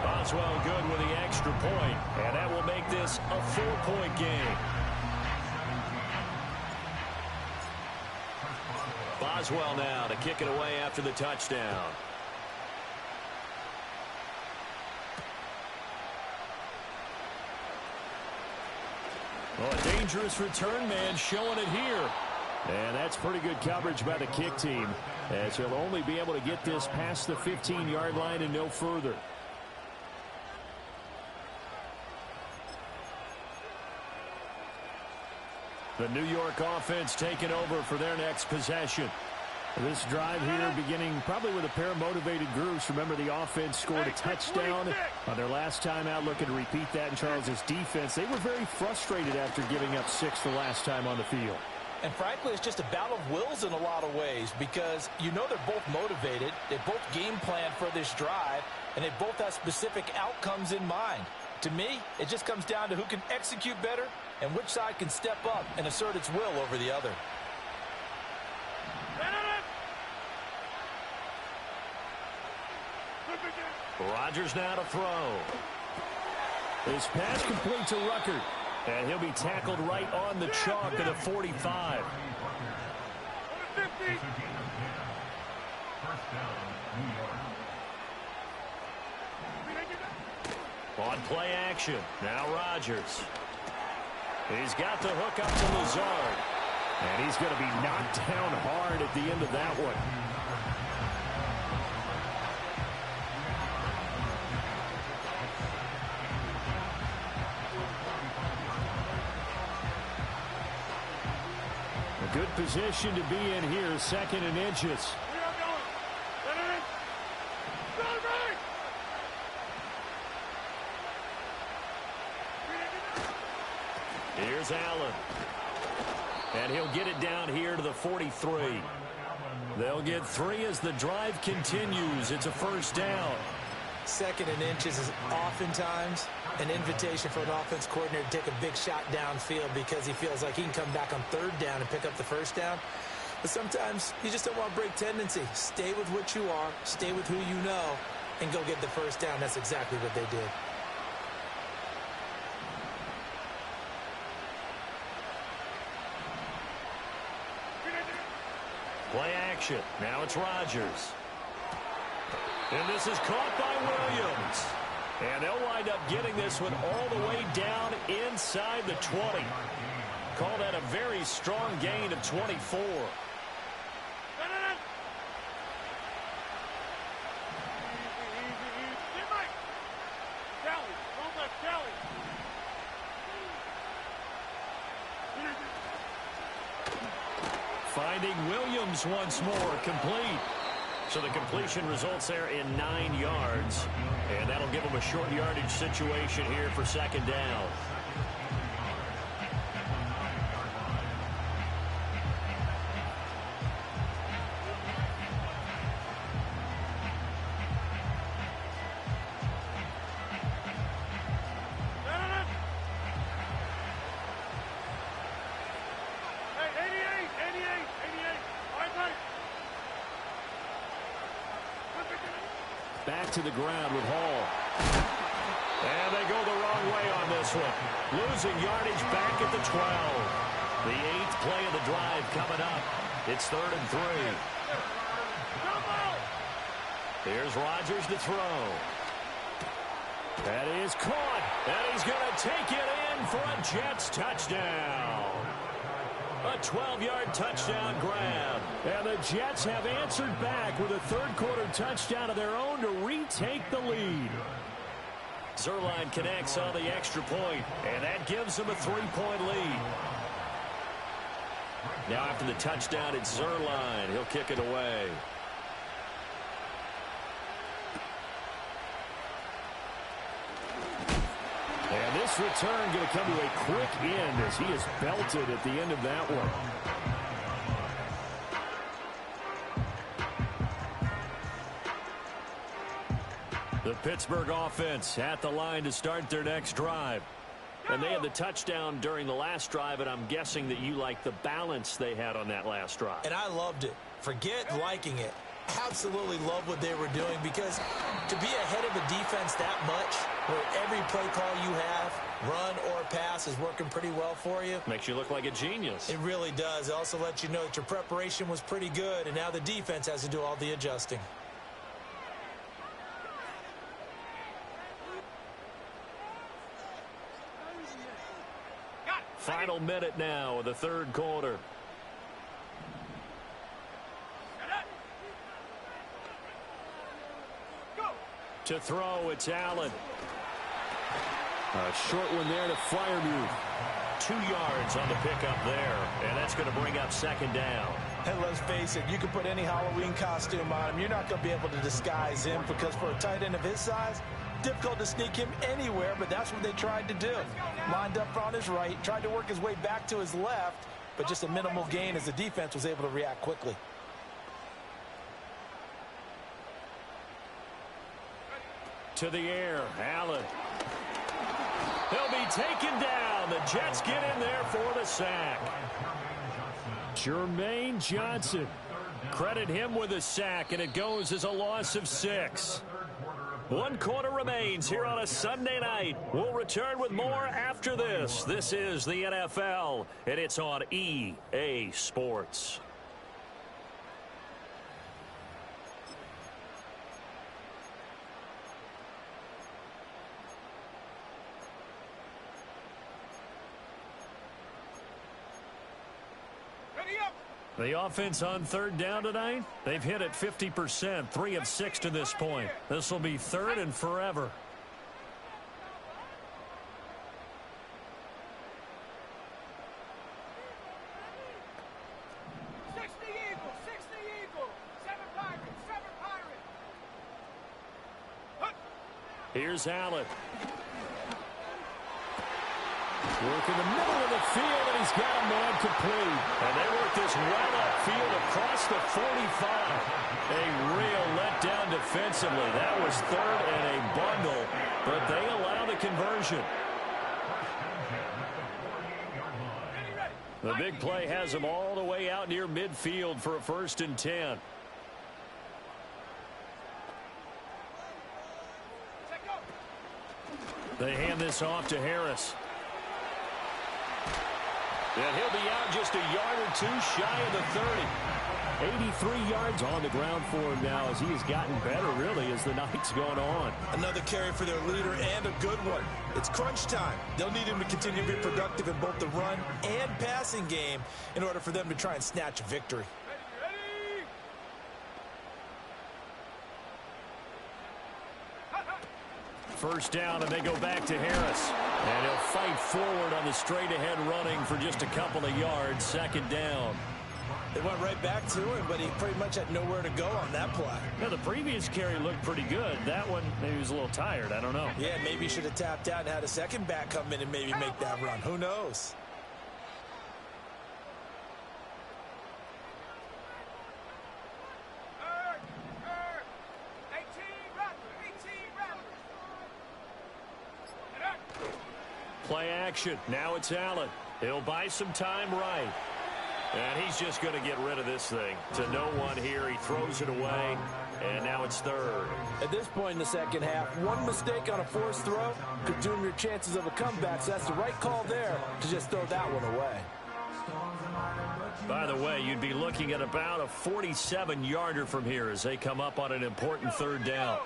Boswell good with the extra point, and that will make this a 4-point game. Boswell now to kick it away after the touchdown. Well, a dangerous return man showing it here. And that's pretty good coverage by the kick team, as he'll only be able to get this past the 15-yard line and no further. The New York offense taking over for their next possession. This drive here beginning probably with a pair of motivated groups. Remember, the offense scored a touchdown on their last time out, looking to repeat that in Charles's defense. They were very frustrated after giving up 6 the last time on the field. And frankly, it's just a battle of wills in a lot of ways because you know they're both motivated. They both game plan for this drive, and they both have specific outcomes in mind. To me, it just comes down to who can execute better and which side can step up and assert its will over the other. Rodgers now to throw. His pass complete to Ruckert. And he'll be tackled right on the chalk at the 45. On play action. Now Rodgers. He's got the hook up to Lazard. And he's going to be knocked down hard at the end of that one. Good position to be in here, second and inches. Here's Allen. And he'll get it down here to the 43. They'll get 3 as the drive continues. It's a first down. Second and inches is oftentimes an invitation for an offense coordinator to take a big shot downfield because he feels like he can come back on third down and pick up the first down. But sometimes you just don't want to break tendency. Stay with what you are, stay with who you know, and go get the first down. That's exactly what they did. Play action. Now it's Rodgers. And this is caught by Williams. And they'll wind up getting this one all the way down inside the 20. Call that a very strong gain of 24. Finding Williams once more, complete. So the completion results there in 9 yards. And that'll give them a short yardage situation here for second down. Back to the ground with Hall. And they go the wrong way on this one. Losing yardage back at the 12. The 8th play of the drive coming up. It's 3rd and 3. Here's Rodgers to throw. That is caught. And he's going to take it in for a Jets touchdown. A 12-yard touchdown grab. And the Jets have answered back with a third-quarter touchdown of their own to retake the lead. Zuerlein connects on the extra point, and that gives them a 3-point lead. Now after the touchdown, it's Zuerlein. He'll kick it away. And this return going to come to a quick end as he is belted at the end of that one. The Pittsburgh offense at the line to start their next drive. And they had the touchdown during the last drive, and I'm guessing that you like the balance they had on that last drive. And I loved it. Forget liking it. Absolutely love what they were doing, because to be ahead of a defense that much, where every play call you have, run or pass, is working pretty well for you. Makes you look like a genius. It really does. It also lets you know that your preparation was pretty good, and now the defense has to do all the adjusting. Final minute now of the third quarter. To throw, it's Allen. A short one there to Freiermuth. 2 yards on the pickup there, and that's going to bring up second down. And let's face it, you can put any Halloween costume on him. You're not going to be able to disguise him, because for a tight end of his size, difficult to sneak him anywhere, but that's what they tried to do. Lined up on his right, tried to work his way back to his left, but just a minimal gain as the defense was able to react quickly. To the air, Allen. He'll be taken down. The Jets get in there for the sack. Jermaine Johnson. Credit him with a sack, and it goes as a loss of 6. 1 quarter remains here on a Sunday night. We'll return with more after this. This is the NFL, and it's on EA Sports. The offense on third down tonight, they've hit it 50%, 3 of 6 to this point. This will be 3rd and forever. Here's Allen. Work in the middle of the field, and he's got a man complete. And they work this well upfield across the 45. A real letdown defensively. That was 3rd and a bundle. but they allow the conversion. The big play has them all the way out near midfield for a 1st and 10. They hand this off to Harris. And he'll be out just a yard or two shy of the 30. 83 yards on the ground for him now as he has gotten better, really, as the night's gone on. Another carry for their leader and a good one. It's crunch time. They'll need him to continue to be productive in both the run and passing game in order for them to try and snatch a victory. First down, and they go back to Harris. And he'll fight forward on the straight-ahead running for just a couple of yards. 2nd down. They went right back to him, but he pretty much had nowhere to go on that play. Yeah, the previous carry looked pretty good. That one, maybe he was a little tired. I don't know. Yeah, maybe he should have tapped out and had a second back come in and maybe make that run. Who knows? Play action. Now it's Allen. He'll buy some time right. And he's just going to get rid of this thing. To no one here. He throws it away. And now it's 3rd. At this point in the second half, one mistake on a forced throw could doom your chances of a comeback. So that's the right call there to just throw that one away. By the way, you'd be looking at about a 47-yarder from here as they come up on an important 3rd down.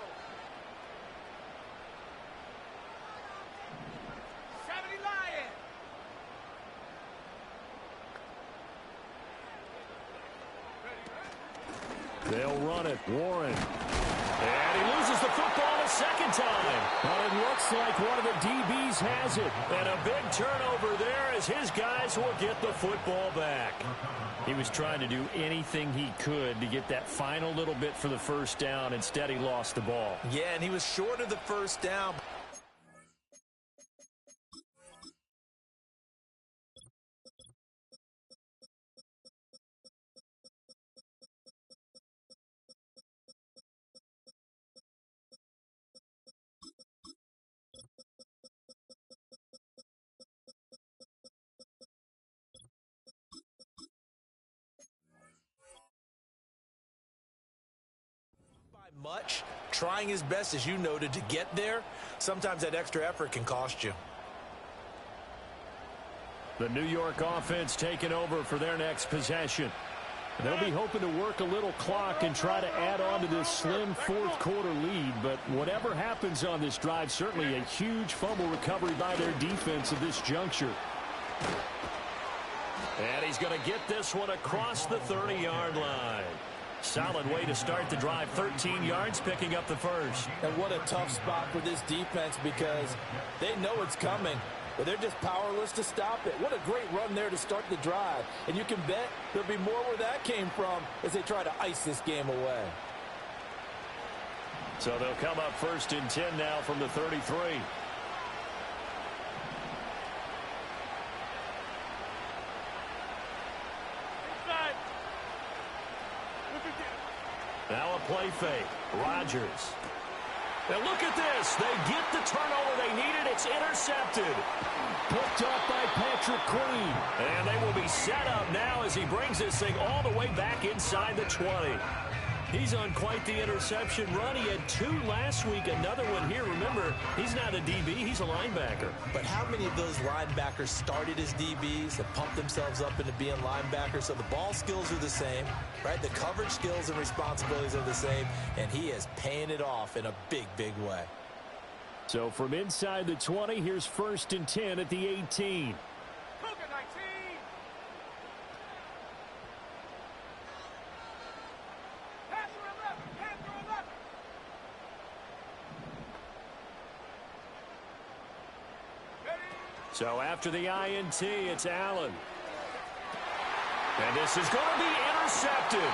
They'll run it. Warren. And he loses the football a second time. But it looks like one of the DBs has it. And a big turnover there as his guys will get the football back. He was trying to do anything he could to get that final little bit for the 1st down. Instead, he lost the ball. Yeah, and he was short of the 1st down. Much, trying his best, as you noted, to get there. Sometimes that extra effort can cost you. The New York offense taking over for their next possession. They'll be hoping to work a little clock and try to add on to this slim 4th quarter lead. But whatever happens on this drive, certainly a huge fumble recovery by their defense at this juncture. And he's going to get this one across the 30-yard line. Solid way to start the drive. 13 yards, picking up the 1st. And what a tough spot for this defense because they know it's coming, but they're just powerless to stop it. What a great run there to start the drive. And you can bet there'll be more where that came from as they try to ice this game away. So they'll come up 1st and 10 now from the 33. Now a play fake. Rodgers. Now look at this. They get the turnover they needed. It's intercepted. Picked up by Patrick Queen. And they will be set up now as he brings this thing all the way back inside the 20. He's on quite the interception run. He had 2 last week, another one here. Remember, he's not a DB, he's a linebacker. But how many of those linebackers started as DBs and pumped themselves up into being linebackers? So the ball skills are the same, right? The coverage skills and responsibilities are the same, and he is paying it off in a big, big way. So from inside the 20, here's 1st and 10 at the 18. So after the INT, it's Allen. And this is going to be intercepted.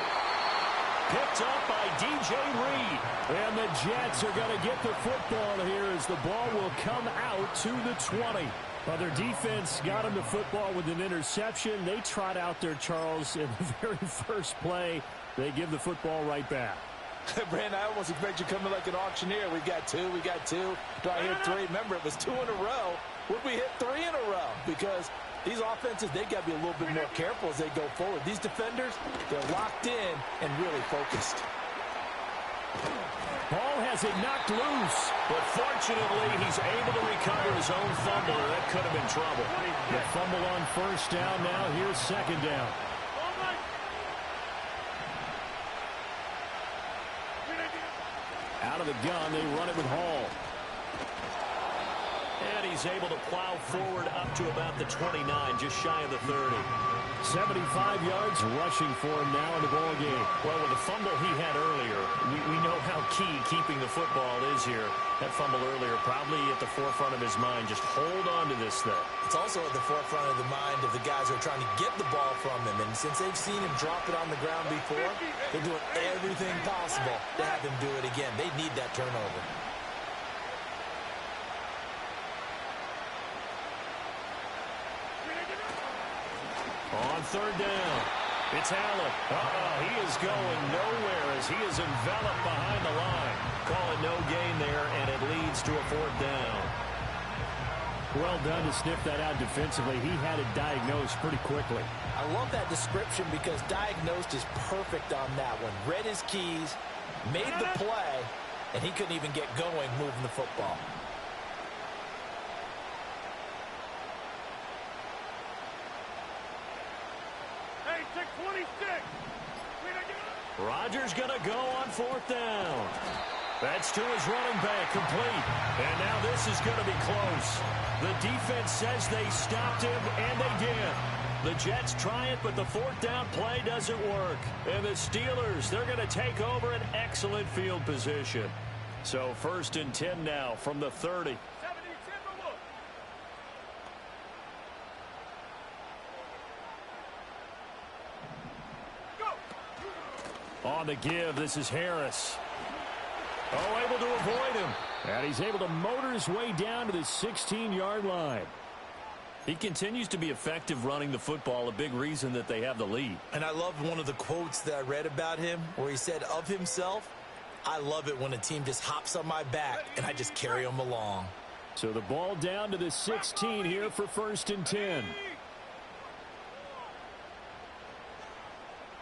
Picked up by DJ Reed. And the Jets are going to get the football here as the ball will come out to the 20. Well, their defense got him the football with an interception. They trot out there, Charles, in the very first play. They give the football right back. Brandon, I almost expect you coming like an auctioneer. We got two. Do I hit three? Remember, it was 2 in a row. Would we hit 3 in a row? Because these offenses, they got to be a little bit more careful as they go forward. These defenders, they're locked in and really focused. Ball has it knocked loose, but fortunately he's able to recover his own fumble. That could have been trouble. The fumble on first down now. Here's second down. Out of the gun, they run it with Hall. And he's able to plow forward up to about the 29, just shy of the 30. 75 yards rushing for him now in the ball game. Well, with the fumble he had earlier, we know how key keeping the football is here. That fumble earlier probably at the forefront of his mind. Just hold on to this thing. It's also at the forefront of the mind of the guys who are trying to get the ball from him. And since they've seen him drop it on the ground before, they're doing everything possible to have him do it again. They need that turnover. On third down, it's Allen. He is going nowhere as he is enveloped behind the line. Call it no gain there, and it leads to a fourth down. Well done to sniff that out defensively. He had it diagnosed pretty quickly. I love that description because diagnosed is perfect on that one. Read his keys, made the play, and he couldn't even get going moving the football. Rodgers going to go on fourth down. That's to his running back, complete. And now this is going to be close. The defense says they stopped him, and they did. The Jets try it, but the fourth down play doesn't work. And the Steelers, they're going to take over an excellent field position. So 1st and 10 now from the 30. On the give, this is Harris. Able to avoid him. And he's able to motor his way down to the 16-yard line. He continues to be effective running the football, a big reason that they have the lead. And I love one of the quotes that I read about him where he said of himself, I love it when a team just hops on my back and I just carry them along. So the ball down to the 16 here for 1st and 10.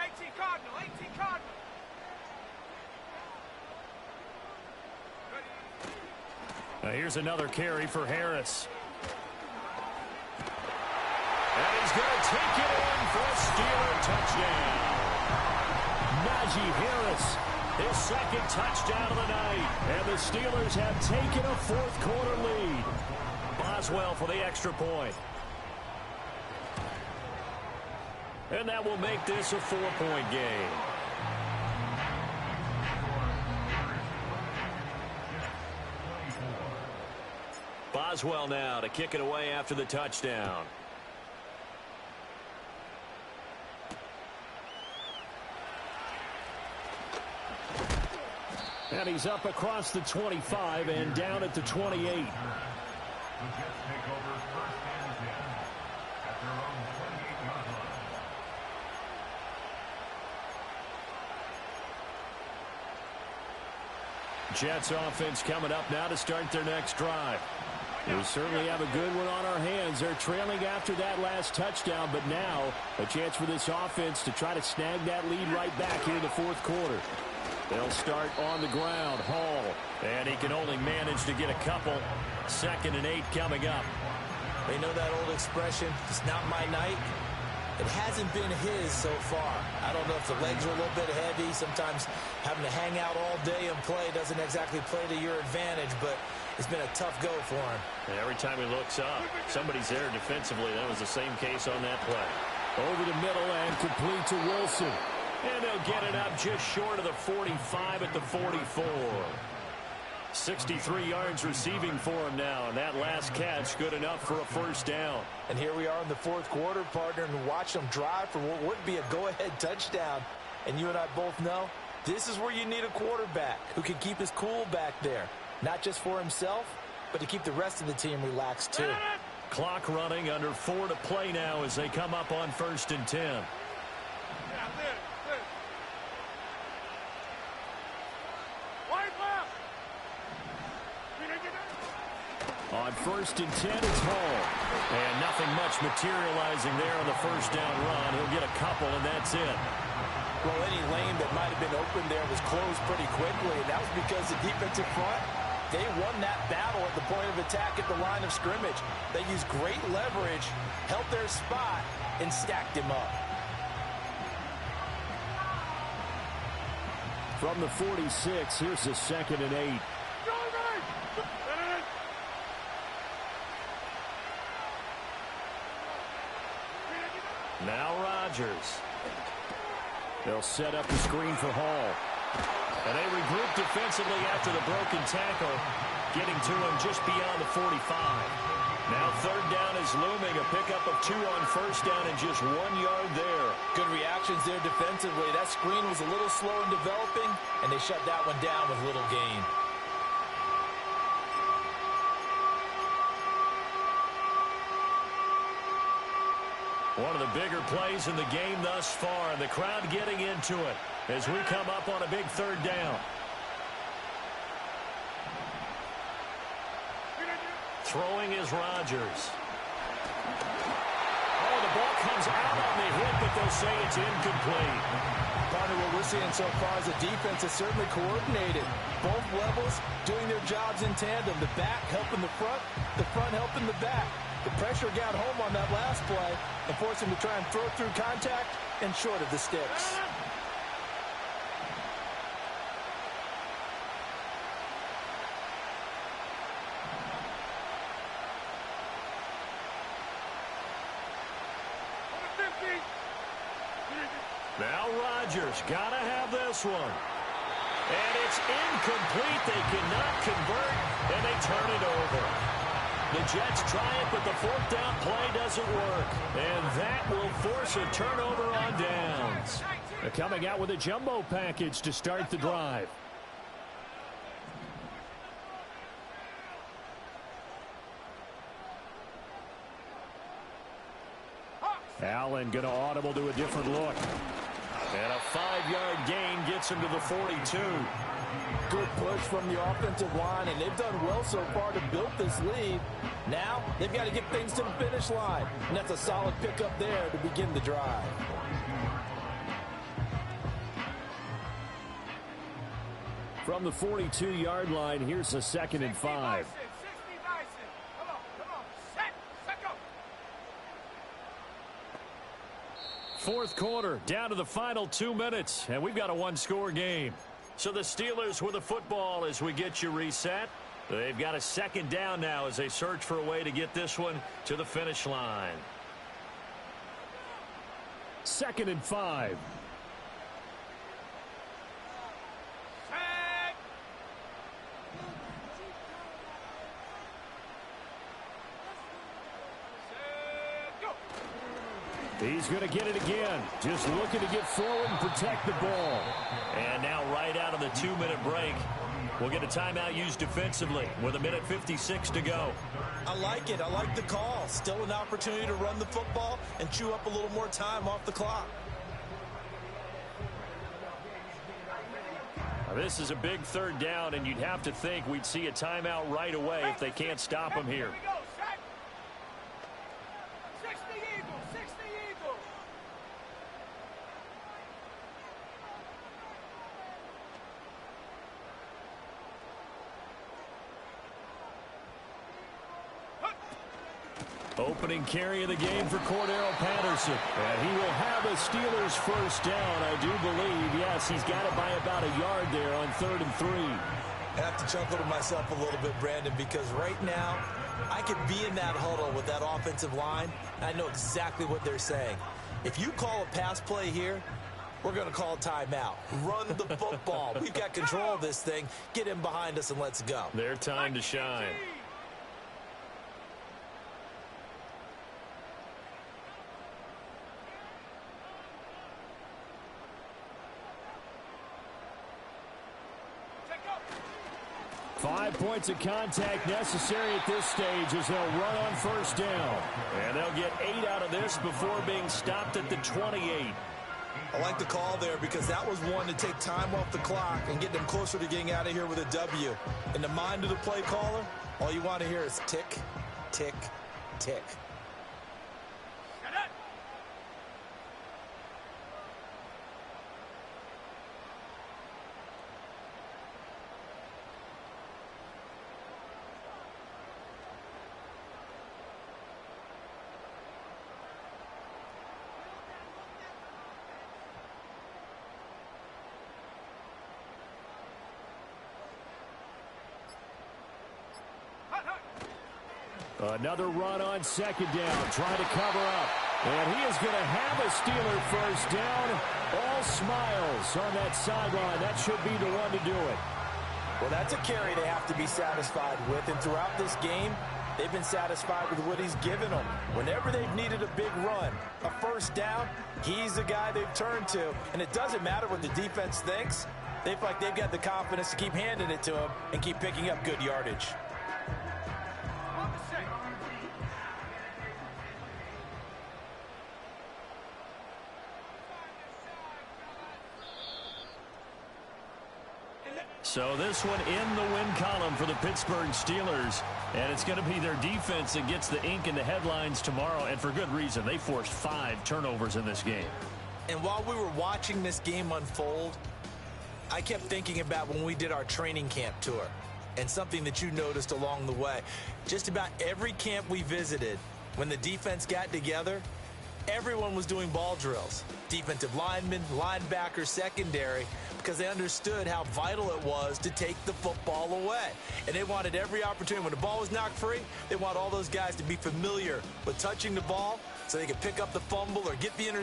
18 Cardinal, 18 Cardinal. Now here's another carry for Harris. And he's going to take it in for a Steeler touchdown. Najee Harris, his second touchdown of the night. And the Steelers have taken a fourth-quarter lead. Boswell for the extra point. And that will make this a 4-point game. Boswell now to kick it away after the touchdown. And he's up across the 25 and down at the 28. Jets offense coming up now to start their next drive. We certainly have a good one on our hands. They're trailing after that last touchdown, but now a chance for this offense to try to snag that lead right back here in the fourth quarter. They'll start on the ground. Hall, and he can only manage to get a couple. 2nd and 8 coming up. They know that old expression, it's not my night. It hasn't been his so far. I don't know if the legs are a little bit heavy. Sometimes having to hang out all day and play doesn't exactly play to your advantage, but it's been a tough go for him. And every time he looks up, somebody's there defensively. That was the same case on that play. Over the middle and complete to Wilson. And they'll get it up just short of the 45 at the 44. 63 yards receiving for him now, and that last catch good enough for a first down. And here we are in the fourth quarter, partner, and watch them drive for what would be a go-ahead touchdown. And you and I both know this is where you need a quarterback who can keep his cool back there, not just for himself, but to keep the rest of the team relaxed too. Clock running, under 4 to play now as they come up on 1st and 10. first and 10, it's Hall. And nothing much materializing there on the first down run. He'll get a couple, and that's it. Well, any lane that might have been open there was closed pretty quickly, and that was because the defensive front, they won that battle at the point of attack at the line of scrimmage. They used great leverage, held their spot, and stacked him up. From the 46, here's the 2nd and 8. Now Rodgers. They'll set up the screen for Hall. And they regroup defensively after the broken tackle, getting to him just beyond the 45. Now 3rd down is looming, a pickup of 2 on first down and just 1 yard there. Good reactions there defensively. That screen was a little slow in developing, and they shut that one down with little gain. One of the bigger plays in the game thus far. The crowd getting into it as we come up on a big 3rd down. Throwing is Rodgers. Oh, the ball comes out on the hit, but they'll say it's incomplete. Partner, what we're seeing so far is the defense is certainly coordinated. Both levels doing their jobs in tandem. The back helping the front helping the back. The pressure got home on that last play and forced him to try and throw through contact and short of the sticks. Now Rodgers, gotta have this one. And it's incomplete. They cannot convert, and they turn it over. The Jets try it, but the 4th down play doesn't work. And that will force a turnover on downs. They're coming out with a jumbo package to start the drive. Allen going to audible to a different look. And a 5-yard gain gets him to the 42. Good push from the offensive line, and they've done well so far to build this lead. Now they've got to get things to the finish line, and that's a solid pickup there to begin the drive. From the 42-yard line, here's a 2nd and 5. Fourth quarter, down to the final 2 minutes, and we've got a 1-score game. So the Steelers with the football as we get you reset. They've got a 2nd down now as they search for a way to get this one to the finish line. 2nd and 5. He's going to get it again. Just looking to get forward and protect the ball. And now right out of the 2-minute break, we'll get a timeout used defensively with 1:56 to go. I like it. I like the call. Still an opportunity to run the football and chew up a little more time off the clock. Now, this is a big 3rd down, and you'd have to think we'd see a timeout right away if they can't stop him here. Opening carry of the game for Cordero Patterson. And he will have a Steelers 1st down, I do believe. Yes, he's got it by about a yard there on 3rd and 3. I have to chuckle to myself a little bit, Brandon, because right now I could be in that huddle with that offensive line, and I know exactly what they're saying. If you call a pass play here, we're going to call a timeout. Run the football. We've got control of this thing. Get him behind us and let's go. Their time to shine. Five points of contact necessary at this stage as they'll run on 1st down. And they'll get 8 out of this before being stopped at the 28. I like the call there because that was one to take time off the clock and get them closer to getting out of here with a W. In the mind of the play caller, All you want to hear is tick, tick, tick. Another run on second down, trying to cover up. And he is going to have a Steeler first down. All smiles on that sideline. That should be the one to do it. Well, that's a carry they have to be satisfied with. And throughout this game, they've been satisfied with what he's given them. Whenever they've needed a big run, a first down, he's the guy they've turned to. And it doesn't matter what the defense thinks. They feel like they've got the confidence to keep handing it to him and keep picking up good yardage. So this one in the win column for the Pittsburgh Steelers. And it's going to be their defense that gets the ink in the headlines tomorrow. And for good reason. They forced 5 turnovers in this game. And while we were watching this game unfold, I kept thinking about when we did our training camp tour. And something that you noticed along the way. Just about every camp we visited, when the defense got together, everyone was doing ball drills. Defensive linemen, linebackers, secondary, because they understood how vital it was to take the football away. And they wanted every opportunity. When the ball was knocked free, they want all those guys to be familiar with touching the ball so they could pick up the fumble or get the interception.